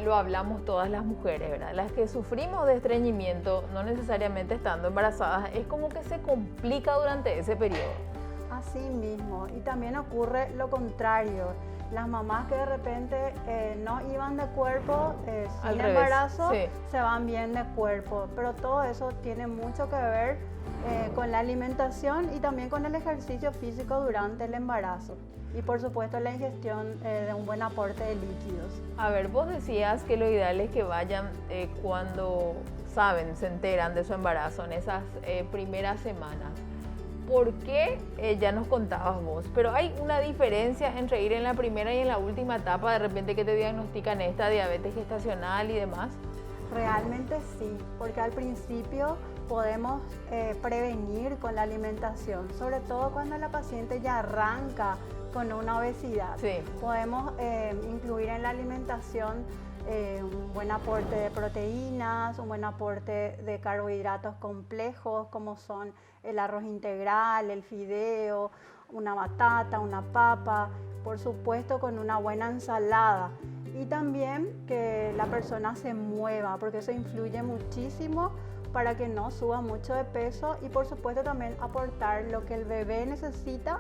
lo hablamos todas las mujeres, ¿verdad? Las que sufrimos de estreñimiento, no necesariamente estando embarazadas, es como que se complica durante ese periodo. Así mismo, y también ocurre lo contrario. Las mamás que de repente no iban de cuerpo sin embarazo, sí, se van bien de cuerpo, pero todo eso tiene mucho que ver con la alimentación y también con el ejercicio físico durante el embarazo. Y por supuesto la ingestión de un buen aporte de líquidos. A ver, vos decías que lo ideal es que vayan cuando saben, se enteran de su embarazo, en esas primeras semanas. ¿Por qué? Ya nos contabas vos, pero hay una diferencia entre ir en la primera y en la última etapa, de repente que te diagnostican esta diabetes gestacional y demás. Realmente sí, porque al principio podemos prevenir con la alimentación, sobre todo cuando la paciente ya arranca con una obesidad. Sí. Podemos incluir en la alimentación un buen aporte de proteínas, un buen aporte de carbohidratos complejos como son el arroz integral, el fideo, una batata, una papa, por supuesto con una buena ensalada. Y también que la persona se mueva, porque eso influye muchísimo para que no suba mucho de peso y por supuesto también aportar lo que el bebé necesita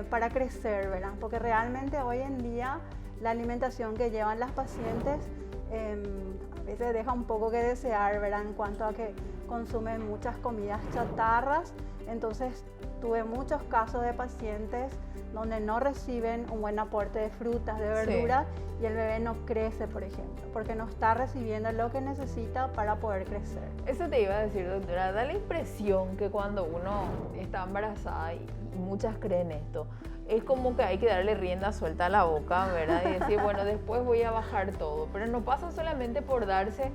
para crecer, ¿verdad? Porque realmente hoy en día la alimentación que llevan las pacientes a veces deja un poco que desear, ¿verdad? En cuanto a que consumen muchas comidas chatarras. Entonces tuve muchos casos de pacientes donde no reciben un buen aporte de frutas, de verduras, sí, y el bebé no crece, por ejemplo, porque no está recibiendo lo que necesita para poder crecer. Eso te iba a decir, doctora, da la impresión que cuando uno está embarazada, y muchas creen esto, es como que hay que darle rienda suelta a la boca, ¿verdad? Y decir, bueno, después voy a bajar todo, pero no pasa solamente por darse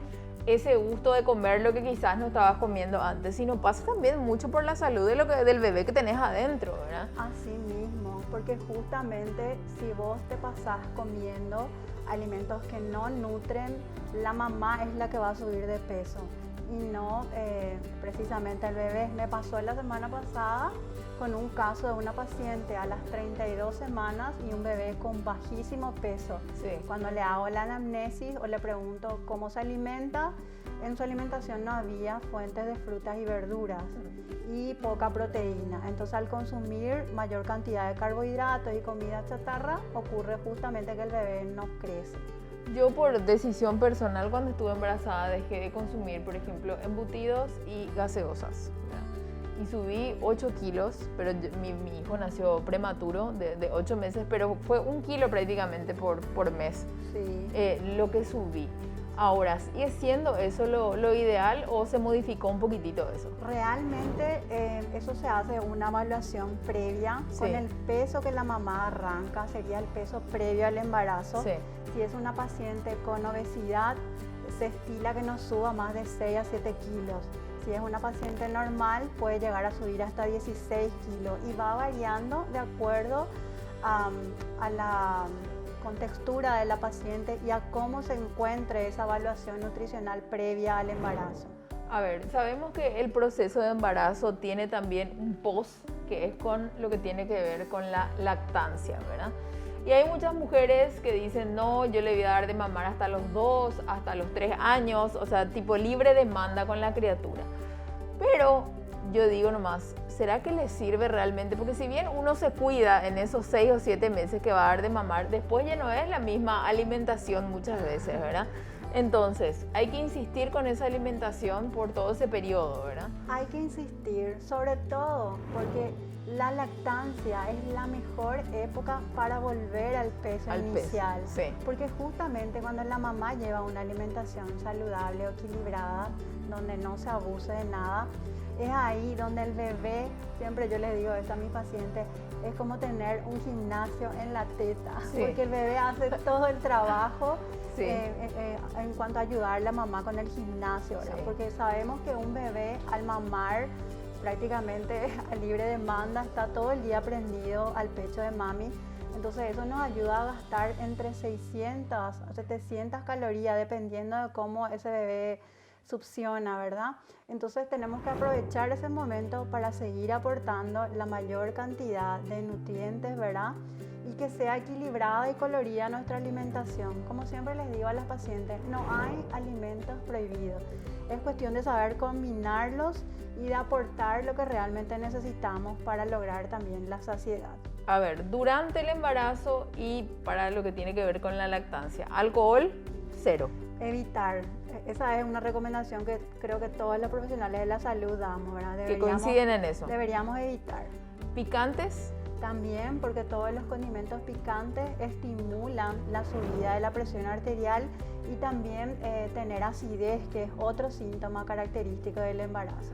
ese gusto de comer lo que quizás no estabas comiendo antes, sino pasa también mucho por la salud del bebé que tenés adentro, ¿verdad? Así mismo, porque justamente si vos te pasás comiendo alimentos que no nutren, la mamá es la que va a subir de peso. y no precisamente el bebé. Me pasó la semana pasada con un caso de una paciente a las 32 semanas y un bebé con bajísimo peso. Sí. Cuando le hago la anamnesis o le pregunto cómo se alimenta, en su alimentación no había fuentes de frutas y verduras y poca proteína. Entonces, al consumir mayor cantidad de carbohidratos y comida chatarra, ocurre justamente que el bebé no crece. Yo por decisión personal cuando estuve embarazada dejé de consumir, por ejemplo, embutidos y gaseosas, ¿verdad? Y subí 8 kilos, pero mi hijo nació prematuro de 8 meses, pero fue 1 kilo prácticamente por mes, Sí. lo que subí. Ahora, ¿sigue siendo eso lo ideal o se modificó un poquitito eso? Realmente eso se hace una evaluación previa Sí. con el peso que la mamá arranca, sería el peso previo al embarazo. Sí. Si es una paciente con obesidad, se estila que no suba más de 6 a 7 kilos. Si es una paciente normal, puede llegar a subir hasta 16 kilos y va variando de acuerdo a la contextura de la paciente y a cómo se encuentre esa evaluación nutricional previa al embarazo. A ver, sabemos que el proceso de embarazo tiene también un post, que es con lo que tiene que ver con la lactancia, ¿verdad? Y hay muchas mujeres que dicen, no, yo le voy a dar de mamar hasta los 2, hasta los 3 años, o sea, tipo libre demanda con la criatura. Pero yo digo nomás, ¿será que le sirve realmente? Porque si bien uno se cuida en esos 6 o 7 meses que va a dar de mamar, después ya no es la misma alimentación muchas veces, ¿verdad? Entonces, hay que insistir con esa alimentación por todo ese periodo, ¿verdad? Hay que insistir, sobre todo porque la lactancia es la mejor época para volver al peso inicial. Sí. Porque justamente cuando la mamá lleva una alimentación saludable o equilibrada, donde no se abuse de nada, es ahí donde el bebé, siempre yo les digo esto a mis pacientes, es como tener un gimnasio en la teta, Sí. porque el bebé hace todo el trabajo. Sí. En cuanto a ayudar a la mamá con el gimnasio, ¿verdad? Sí. Porque sabemos que un bebé al mamar prácticamente a libre demanda está todo el día prendido al pecho de mami, entonces eso nos ayuda a gastar entre 600 a 700 calorías dependiendo de cómo ese bebé succiona, ¿verdad? Entonces tenemos que aprovechar ese momento para seguir aportando la mayor cantidad de nutrientes, ¿verdad? Y que sea equilibrada y colorida nuestra alimentación. Como siempre les digo a las pacientes, no hay alimentos prohibidos. Es cuestión de saber combinarlos y de aportar lo que realmente necesitamos para lograr también la saciedad. A ver, durante el embarazo y para lo que tiene que ver con la lactancia, alcohol, 0. Evitar. Esa es una recomendación que creo que todos los profesionales de la salud damos, ¿verdad? Que coinciden en eso. Deberíamos evitar. Picantes, También porque todos los condimentos picantes estimulan la subida de la presión arterial y también tener acidez, que es otro síntoma característico del embarazo.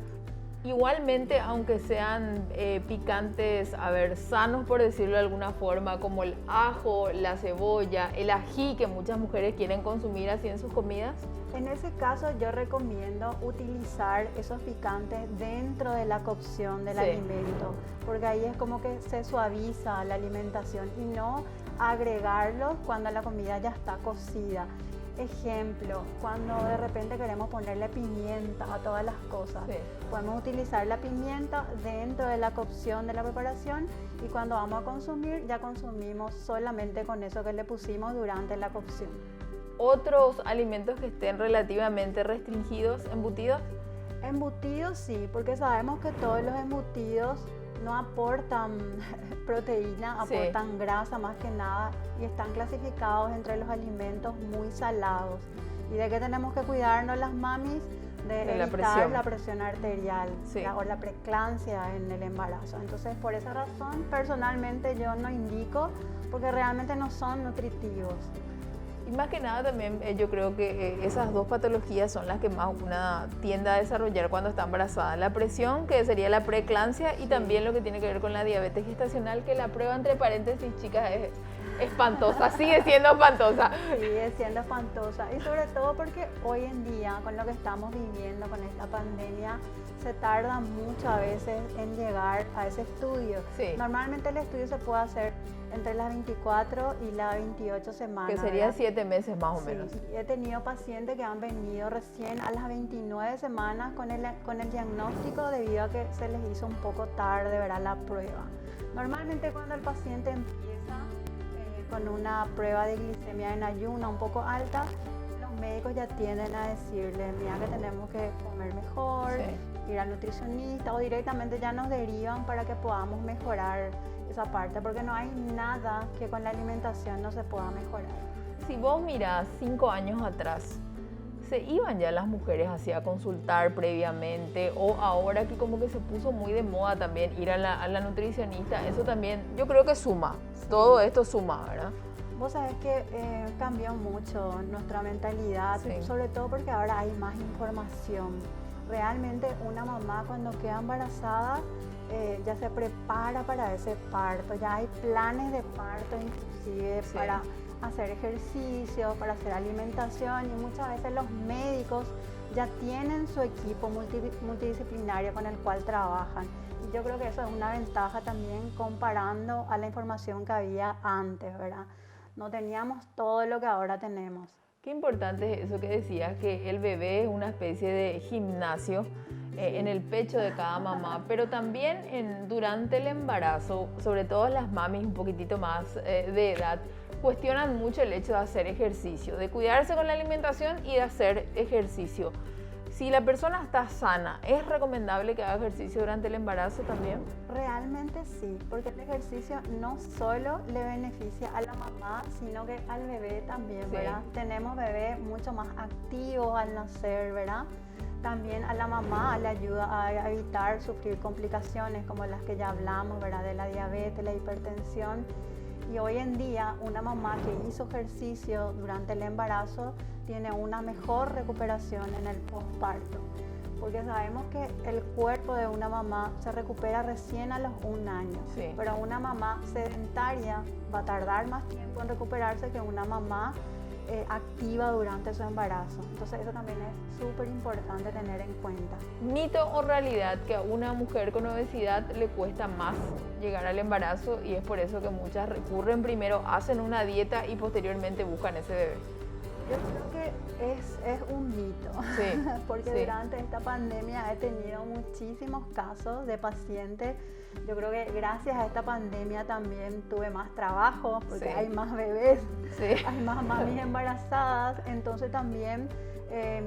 igualmente, aunque sean picantes, a ver, sanos por decirlo de alguna forma, como el ajo, la cebolla, el ají que muchas mujeres quieren consumir así en sus comidas. En ese caso yo recomiendo utilizar esos picantes dentro de la cocción del Sí. alimento, porque ahí es como que se suaviza la alimentación y no agregarlos cuando la comida ya está cocida. Ejemplo, cuando de repente queremos ponerle pimienta a todas las cosas, Sí. podemos utilizar la pimienta dentro de la cocción de la preparación y cuando vamos a consumir ya consumimos solamente con eso que le pusimos durante la cocción. Otros alimentos que estén relativamente restringidos, embutidos. Embutidos sí, porque sabemos que todos los embutidos no aportan proteína, Sí. aportan grasa más que nada y están clasificados entre los alimentos muy salados. ¿Y de qué tenemos que cuidarnos las mamis? De la evitar presión. la presión arterial, Sí. o la preeclampsia en el embarazo. Entonces, por esa razón, personalmente yo no indico porque realmente no son nutritivos. Y más que nada también yo creo que esas dos patologías son las que más una tiende a desarrollar cuando está embarazada. La presión, que sería la preeclampsia, y también lo que tiene que ver con la diabetes gestacional, que la prueba, entre paréntesis, chicas, es espantosa, sigue siendo espantosa. Sigue siendo espantosa y sobre todo porque hoy en día con lo que estamos viviendo con esta pandemia se tarda mucho a veces en llegar a ese estudio. Sí. Normalmente el estudio se puede hacer entre las 24 y las 28 semanas. Que sería 7 meses más o Sí, menos. he tenido pacientes que han venido recién a las 29 semanas con el diagnóstico debido a que se les hizo un poco tarde, ¿verdad?, la prueba. Normalmente cuando el paciente empieza con una prueba de glicemia en ayuno un poco alta, los médicos ya tienden a decirle, mira que tenemos que comer mejor, ir al nutricionista, o directamente ya nos derivan para que podamos mejorar esa parte, porque no hay nada que con la alimentación no se pueda mejorar. Si vos mirás 5 años atrás, ¿se iban ya las mujeres así a consultar previamente? O ahora que como que se puso muy de moda también ir a la nutricionista, eso también yo creo que suma, todo esto suma, ¿verdad? Vos sabés que cambió mucho nuestra mentalidad, sobre todo porque ahora hay más información. Realmente una mamá cuando queda embarazada ya se prepara para ese parto, ya hay planes de parto inclusive para hacer ejercicio, para hacer alimentación, y muchas veces los médicos ya tienen su equipo multidisciplinario con el cual trabajan. Y yo creo que eso es una ventaja también comparando a la información que había antes, ¿verdad? No teníamos todo lo que ahora tenemos. Qué importante es eso que decías, que el bebé es una especie de gimnasio en el pecho de cada mamá, pero también durante el embarazo, sobre todo las mamis un poquitito más de edad, cuestionan mucho el hecho de hacer ejercicio, de cuidarse con la alimentación y de hacer ejercicio. Si la persona está sana, ¿es recomendable que haga ejercicio durante el embarazo también? Realmente sí, porque el ejercicio no solo le beneficia a la mamá, sino que al bebé también, ¿verdad? Tenemos bebés mucho más activos al nacer, ¿verdad? También a la mamá le ayuda a evitar sufrir complicaciones como las que ya hablamos, ¿verdad?, de la diabetes, la hipertensión. Y hoy en día una mamá que hizo ejercicio durante el embarazo tiene una mejor recuperación en el posparto, porque sabemos que el cuerpo de una mamá se recupera recién a los 1 año, pero una mamá sedentaria va a tardar más tiempo en recuperarse que una mamá activa durante su embarazo. Entonces eso también es súper importante tener en cuenta. ¿Mito o realidad que a una mujer con obesidad le cuesta más llegar al embarazo y es por eso que muchas recurren primero, hacen una dieta y posteriormente buscan ese bebé? Yo creo que es un mito, porque durante esta pandemia he tenido muchísimos casos de pacientes. Yo creo que gracias a esta pandemia también tuve más trabajo, porque hay más bebés, hay más mamis embarazadas, entonces también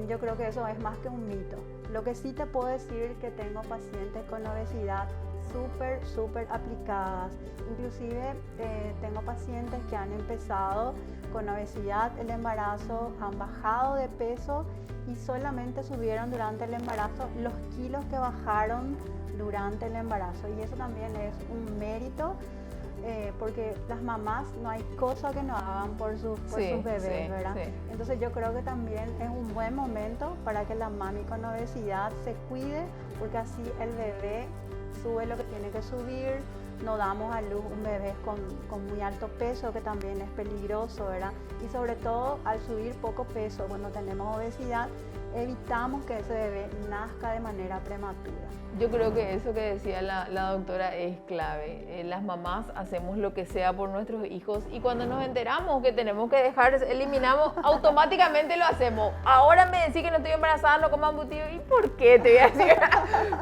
yo creo que eso es más que un mito. Lo que sí te puedo decir es que tengo pacientes con obesidad súper aplicadas. Inclusive tengo pacientes que han empezado con obesidad el embarazo, han bajado de peso y solamente subieron durante el embarazo los kilos que bajaron durante el embarazo. Y eso también es un mérito porque las mamás no hay cosa que no hagan por sus bebés, ¿verdad? Entonces yo creo que también es un buen momento para que la mami con obesidad se cuide, porque así el bebé sube lo que tiene que subir, no damos a luz un bebé con muy alto peso, que también es peligroso, ¿verdad? Y sobre todo al subir poco peso, cuando tenemos obesidad, evitamos que ese bebé nazca de manera prematura. Yo creo que eso que decía la doctora es clave. Las mamás hacemos lo que sea por nuestros hijos y cuando nos enteramos que tenemos que dejar, eliminamos, automáticamente lo hacemos. Ahora me decís que no estoy embarazada, no coma embutido. ¿Y por qué te voy a decir?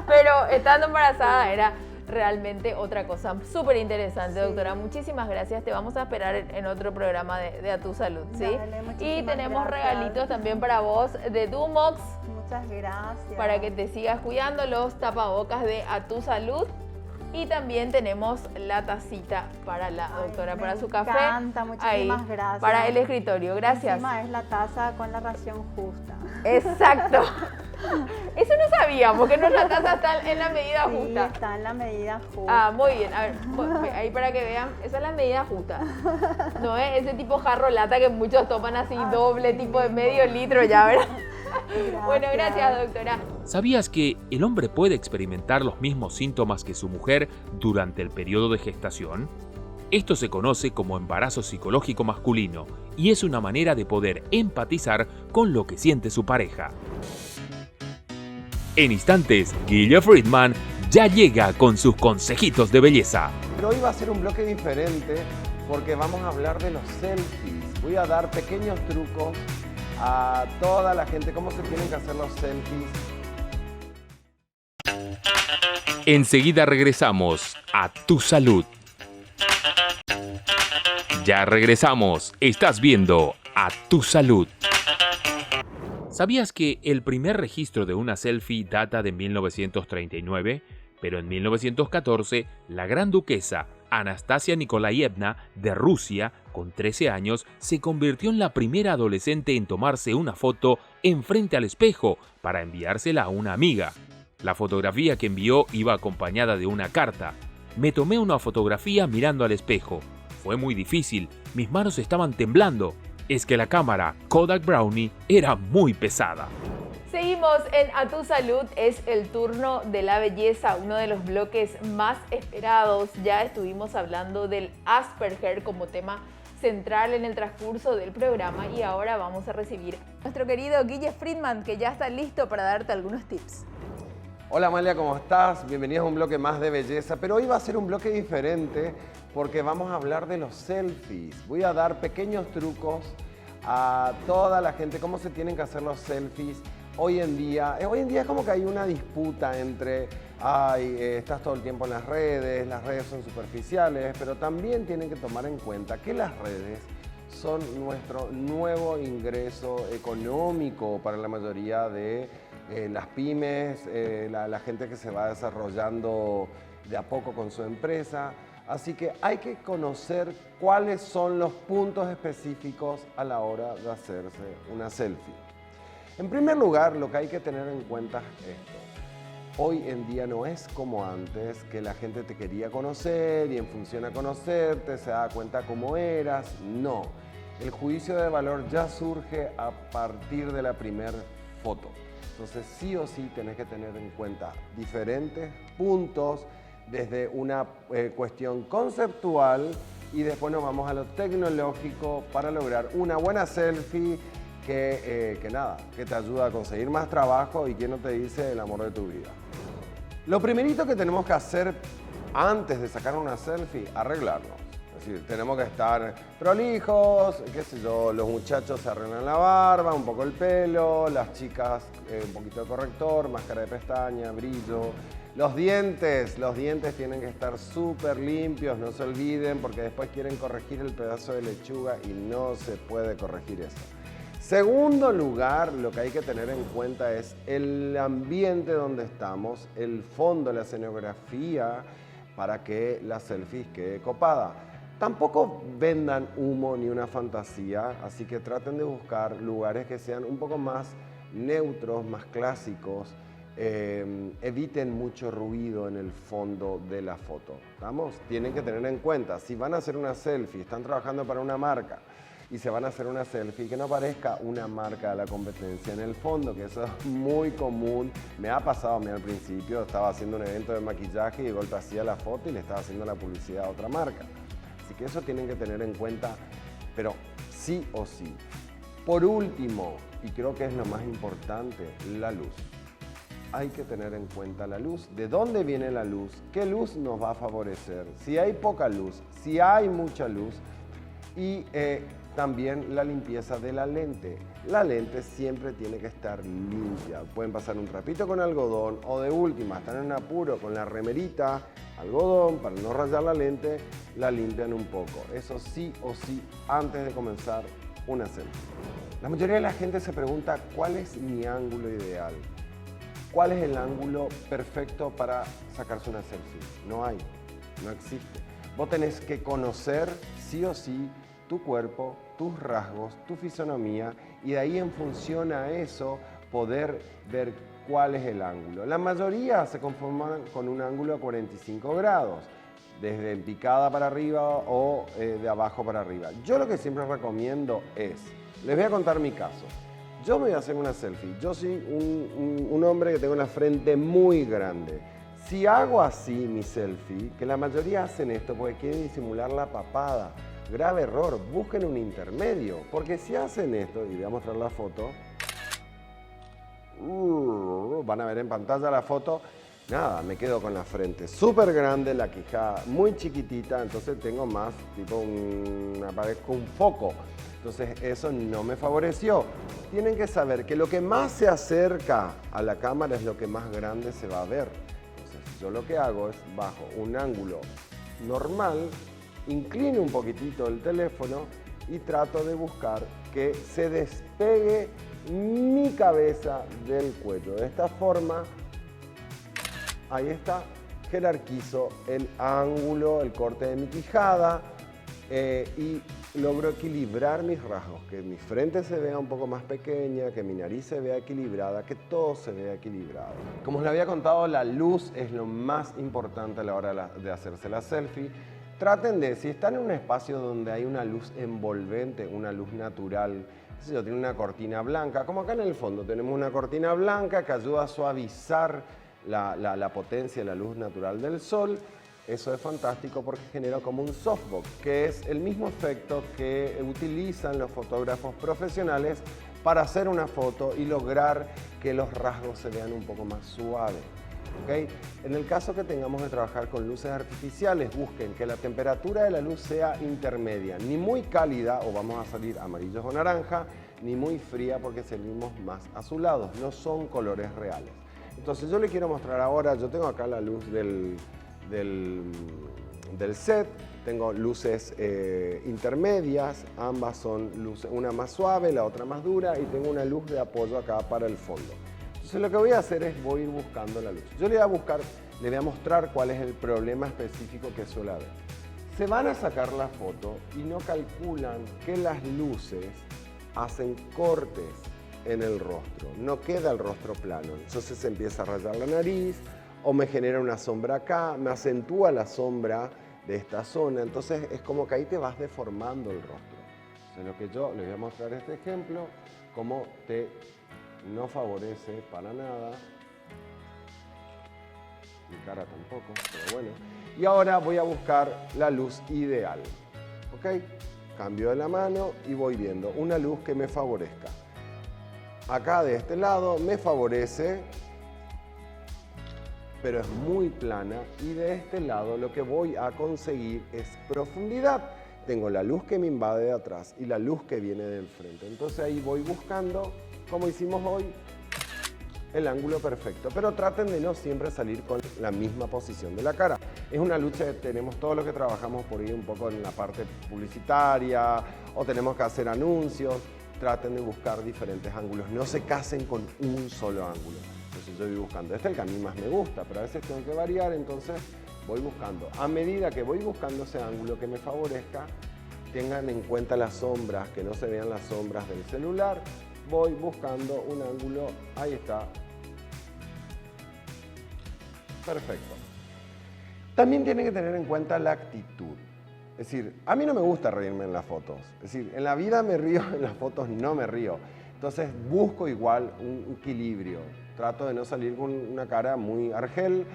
Pero estando embarazada era realmente otra cosa súper interesante, doctora. Muchísimas gracias. Te vamos a esperar en otro programa de A Tu Salud, ¿sí? Dale, y tenemos gracias. regalitos también para vos de Dumox. Muchas gracias. Para que te sigas cuidando, los tapabocas de A Tu Salud. Y también tenemos la tacita para la doctora, para su café. Me encanta, muchísimas gracias. Para el escritorio, gracias. Encima es la taza con la ración justa. Exacto. Eso no sabíamos, que nuestra taza está en la medida justa. Sí, está en la medida justa. Ah, muy bien. A ver, ahí para que vean, esa es la medida justa. No es ese tipo jarro lata que muchos toman así doble, tipo de medio litro ya, ¿verdad? Gracias. Bueno, gracias, doctora. ¿Sabías que el hombre puede experimentar los mismos síntomas que su mujer durante el periodo de gestación? Esto se conoce como embarazo psicológico masculino y es una manera de poder empatizar con lo que siente su pareja. En instantes, Guille Friedman ya llega con sus consejitos de belleza. Pero hoy va a ser un bloque diferente porque vamos a hablar de los selfies. Voy a dar pequeños trucos a toda la gente, cómo se tienen que hacer los selfies. Enseguida regresamos a Tu Salud. Ya regresamos. Estás viendo a Tu Salud. ¿Sabías que el primer registro de una selfie data de 1939? Pero en 1914, la gran duquesa Anastasia Nikolaevna de Rusia, con 13 años, se convirtió en la primera adolescente en tomarse una foto enfrente al espejo para enviársela a una amiga. La fotografía que envió iba acompañada de una carta. Me tomé una fotografía mirando al espejo. Fue muy difícil, mis manos estaban temblando. Es que la cámara Kodak Brownie era muy pesada. Seguimos en A Tu Salud, es el turno de la belleza, uno de los bloques más esperados. Ya estuvimos hablando del Asperger como tema central en el transcurso del programa y ahora vamos a recibir a nuestro querido Guille Friedman, que ya está listo para darte algunos tips. Hola Amalia, ¿cómo estás? Bienvenidos a un bloque más de belleza, pero hoy va a ser un bloque diferente porque vamos a hablar de los selfies. Voy a dar pequeños trucos a toda la gente, cómo se tienen que hacer los selfies. Hoy en día es como que hay una disputa entre, estás todo el tiempo en las redes son superficiales, pero también tienen que tomar en cuenta que las redes son nuestro nuevo ingreso económico para la mayoría de las pymes, la gente que se va desarrollando de a poco con su empresa. Así que hay que conocer cuáles son los puntos específicos a la hora de hacerse una selfie. En primer lugar, lo que hay que tener en cuenta es esto. Hoy en día no es como antes, que la gente te quería conocer y en función a conocerte se da cuenta cómo eras. No, el juicio de valor ya surge a partir de la primera foto. Entonces sí o sí tenés que tener en cuenta diferentes puntos desde una cuestión conceptual y después nos vamos a lo tecnológico para lograr una buena selfie que te ayuda a conseguir más trabajo y que no te dice el amor de tu vida. Lo primerito que tenemos que hacer antes de sacar una selfie, arreglarnos. Es decir, tenemos que estar prolijos, qué sé yo, los muchachos se arreglan la barba, un poco el pelo, las chicas un poquito de corrector, máscara de pestaña, brillo. Los dientes tienen que estar súper limpios, no se olviden, porque después quieren corregir el pedazo de lechuga y no se puede corregir eso. Segundo lugar, lo que hay que tener en cuenta es el ambiente donde estamos, el fondo, la escenografía, para que la selfie quede copada. Tampoco vendan humo ni una fantasía, así que traten de buscar lugares que sean un poco más neutros, más clásicos. Eviten mucho ruido en el fondo de la foto. ¿Estamos? Tienen que tener en cuenta, si van a hacer una selfie, están trabajando para una marca y se van a hacer una selfie, que no aparezca una marca de la competencia en el fondo, que eso es muy común. Me ha pasado a mí al principio, estaba haciendo un evento de maquillaje y de golpe hacía la foto y le estaba haciendo la publicidad a otra marca. Así que eso tienen que tener en cuenta, pero sí o sí. Por último, y creo que es lo más importante, la luz. Hay que tener en cuenta la luz, de dónde viene la luz, qué luz nos va a favorecer, si hay poca luz, si hay mucha luz y también la limpieza de la lente. La lente siempre tiene que estar limpia, pueden pasar un trapito con algodón o de última, están en apuro con la remerita, algodón para no rayar la lente, la limpian un poco. Eso sí o sí antes de comenzar una selfie. La mayoría de la gente se pregunta cuál es mi ángulo ideal. ¿Cuál es el ángulo perfecto para sacarse una selfie? No hay, no existe. Vos tenés que conocer sí o sí tu cuerpo, tus rasgos, tu fisonomía y de ahí en función a eso poder ver cuál es el ángulo. La mayoría se conforman con un ángulo a 45 grados, desde en picada para arriba o de abajo para arriba. Yo lo que siempre recomiendo es, les voy a contar mi caso. Yo me voy a hacer una selfie. Yo soy un hombre que tengo una frente muy grande. Si hago así mi selfie, que la mayoría hacen esto porque quieren disimular la papada, grave error, busquen un intermedio. Porque si hacen esto, y voy a mostrar la foto, van a ver en pantalla la foto, nada, me quedo con la frente súper grande, la quijada muy chiquitita, entonces tengo más tipo parezco un foco. Entonces eso no me favoreció. Tienen que saber que lo que más se acerca a la cámara es lo que más grande se va a ver. Entonces yo lo que hago es bajo un ángulo normal, inclino un poquitito el teléfono y trato de buscar que se despegue mi cabeza del cuello. De esta forma, ahí está, jerarquizo el ángulo, el corte de mi quijada y logro equilibrar mis rasgos, que mi frente se vea un poco más pequeña, que mi nariz se vea equilibrada, que todo se vea equilibrado. Como os le había contado, la luz es lo más importante a la hora de hacerse la selfie. Traten de, si están en un espacio donde hay una luz envolvente, una luz natural, si yo tiene una cortina blanca, como acá en el fondo tenemos una cortina blanca que ayuda a suavizar la potencia, la luz natural del sol. Eso es fantástico porque genera como un softbox, que es el mismo efecto que utilizan los fotógrafos profesionales para hacer una foto y lograr que los rasgos se vean un poco más suaves. ¿Okay? En el caso que tengamos de trabajar con luces artificiales, busquen que la temperatura de la luz sea intermedia, ni muy cálida o vamos a salir amarillos o naranja, ni muy fría porque salimos más azulados, no son colores reales. Entonces yo le quiero mostrar ahora, yo tengo acá la luz del set, tengo luces intermedias, ambas son luces, una más suave, la otra más dura y tengo una luz de apoyo acá para el fondo. Entonces lo que voy a hacer es voy a ir buscando la luz. Yo le voy a mostrar cuál es el problema específico que suele haber. Se van a sacar la foto y no calculan que las luces hacen cortes en el rostro, no queda el rostro plano, entonces se empieza a rayar la nariz o me genera una sombra acá, me acentúa la sombra de esta zona, entonces es como que ahí te vas deformando el rostro. Entonces lo que yo les voy a mostrar este ejemplo, cómo no favorece para nada, mi cara tampoco, pero bueno. Y ahora voy a buscar la luz ideal, ¿ok? Cambio de la mano y voy viendo una luz que me favorezca. Acá de este lado me favorece, pero es muy plana, y de este lado lo que voy a conseguir es profundidad. Tengo la luz que me invade de atrás y la luz que viene del frente. Entonces ahí voy buscando, como hicimos hoy, el ángulo perfecto. Pero traten de no siempre salir con la misma posición de la cara. Es una lucha que tenemos todos los que trabajamos por ahí un poco en la parte publicitaria o tenemos que hacer anuncios. Traten de buscar diferentes ángulos. No se casen con un solo ángulo. Entonces yo voy buscando, este es el que a mí más me gusta, pero a veces tengo que variar, entonces voy buscando. A medida que voy buscando ese ángulo que me favorezca, tengan en cuenta las sombras, que no se vean las sombras del celular, voy buscando un ángulo, ahí está. Perfecto. También tienen que tener en cuenta la actitud. Es decir, a mí no me gusta reírme en las fotos. Es decir, en la vida me río, en las fotos no me río. Entonces busco igual un equilibrio. Trato de no salir con una cara muy argel,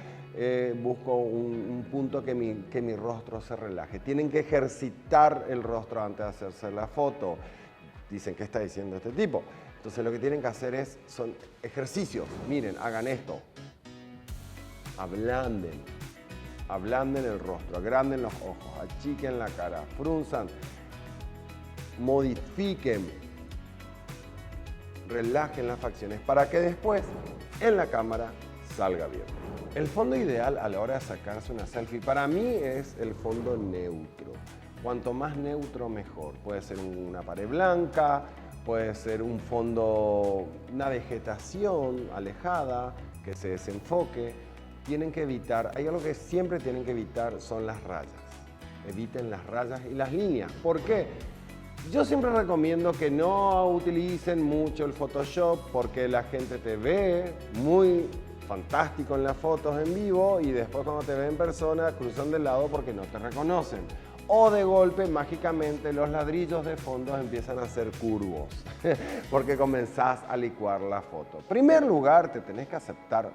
busco un punto que mi rostro se relaje. Tienen que ejercitar el rostro antes de hacerse la foto. Dicen, ¿qué está diciendo este tipo? Entonces lo que tienen que hacer son ejercicios. Miren, hagan esto. Ablanden el rostro, agranden los ojos, achiquen la cara, frunzan, modifiquen, relajen las facciones para que después en la cámara salga bien. El fondo ideal a la hora de sacarse una selfie para mí es el fondo neutro. Cuanto más neutro mejor. Puede ser una pared blanca, puede ser un fondo, una vegetación alejada que se desenfoque. Tienen que evitar, hay algo que siempre tienen que evitar, son las rayas. Eviten las rayas y las líneas. ¿Por qué? Yo siempre recomiendo que no utilicen mucho el Photoshop porque la gente te ve muy fantástico en las fotos en vivo y después cuando te ve en persona cruzan de lado porque no te reconocen. O de golpe, mágicamente, los ladrillos de fondo empiezan a ser curvos porque comenzás a licuar la foto. En primer lugar, te tenés que aceptate.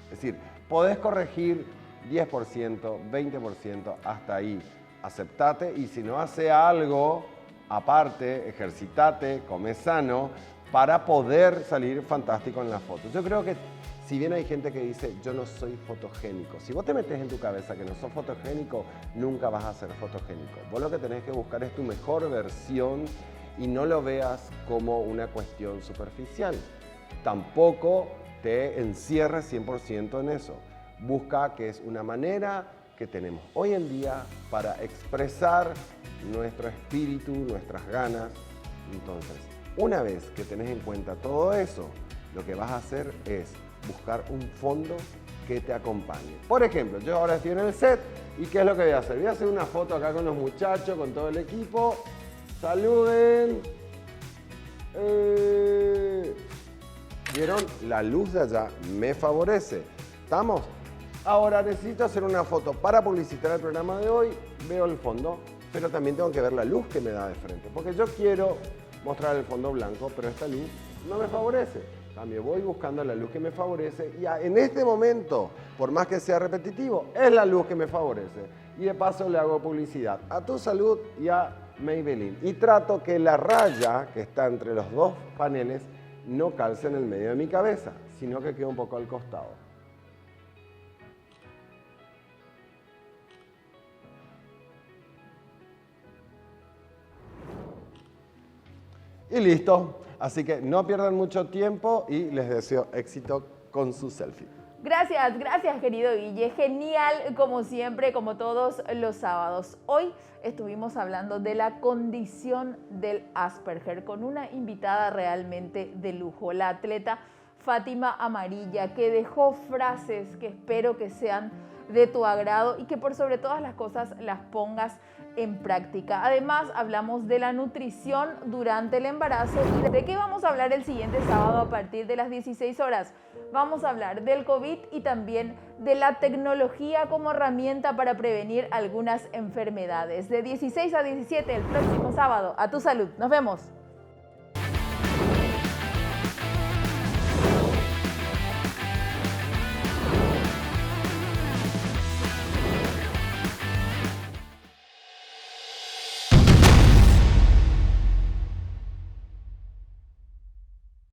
Es decir, podés corregir 10%, 20%, hasta ahí. Aceptate y si no hace algo, aparte, ejercitate, come sano, para poder salir fantástico en la foto. Yo creo que Si bien hay gente que dice, yo no soy fotogénico. Si vos te metes en tu cabeza que no sos fotogénico, nunca vas a ser fotogénico. Vos lo que tenés que buscar es tu mejor versión y no lo veas como una cuestión superficial. Tampoco te encierres 100% en eso. Busca que es una manera que tenemos hoy en día para expresar nuestro espíritu, nuestras ganas. Entonces, una vez que tenés en cuenta todo eso, lo que vas a hacer es buscar un fondo que te acompañe. Por ejemplo, yo ahora estoy en el set y ¿qué es lo que voy a hacer? Voy a hacer una foto acá con los muchachos, con todo el equipo. Saluden. ¿Vieron? La luz de allá me favorece. ¿Estamos? Ahora necesito hacer una foto para publicitar el programa de hoy. Veo el fondo, pero también tengo que ver la luz que me da de frente. Porque yo quiero mostrar el fondo blanco, pero esta luz no me favorece. También voy buscando la luz que me favorece y en este momento, por más que sea repetitivo, es la luz que me favorece. Y de paso le hago publicidad a Tu Salud y a Maybelline. Y trato que la raya que está entre los dos paneles no calce en el medio de mi cabeza, sino que quede un poco al costado. Y listo. Así que no pierdan mucho tiempo y les deseo éxito con su selfie. Gracias, gracias querido Guille. Genial como siempre, como todos los sábados. Hoy estuvimos hablando de la condición del Asperger con una invitada realmente de lujo, la atleta Fátima Amarilla, que dejó frases que espero que sean de tu agrado y que por sobre todas las cosas las pongas en práctica. Además, hablamos de la nutrición durante el embarazo y de qué vamos a hablar el siguiente sábado a partir de las 16 horas. Vamos a hablar del COVID y también de la tecnología como herramienta para prevenir algunas enfermedades. De 16 a 17 el próximo sábado. A Tu Salud. Nos vemos.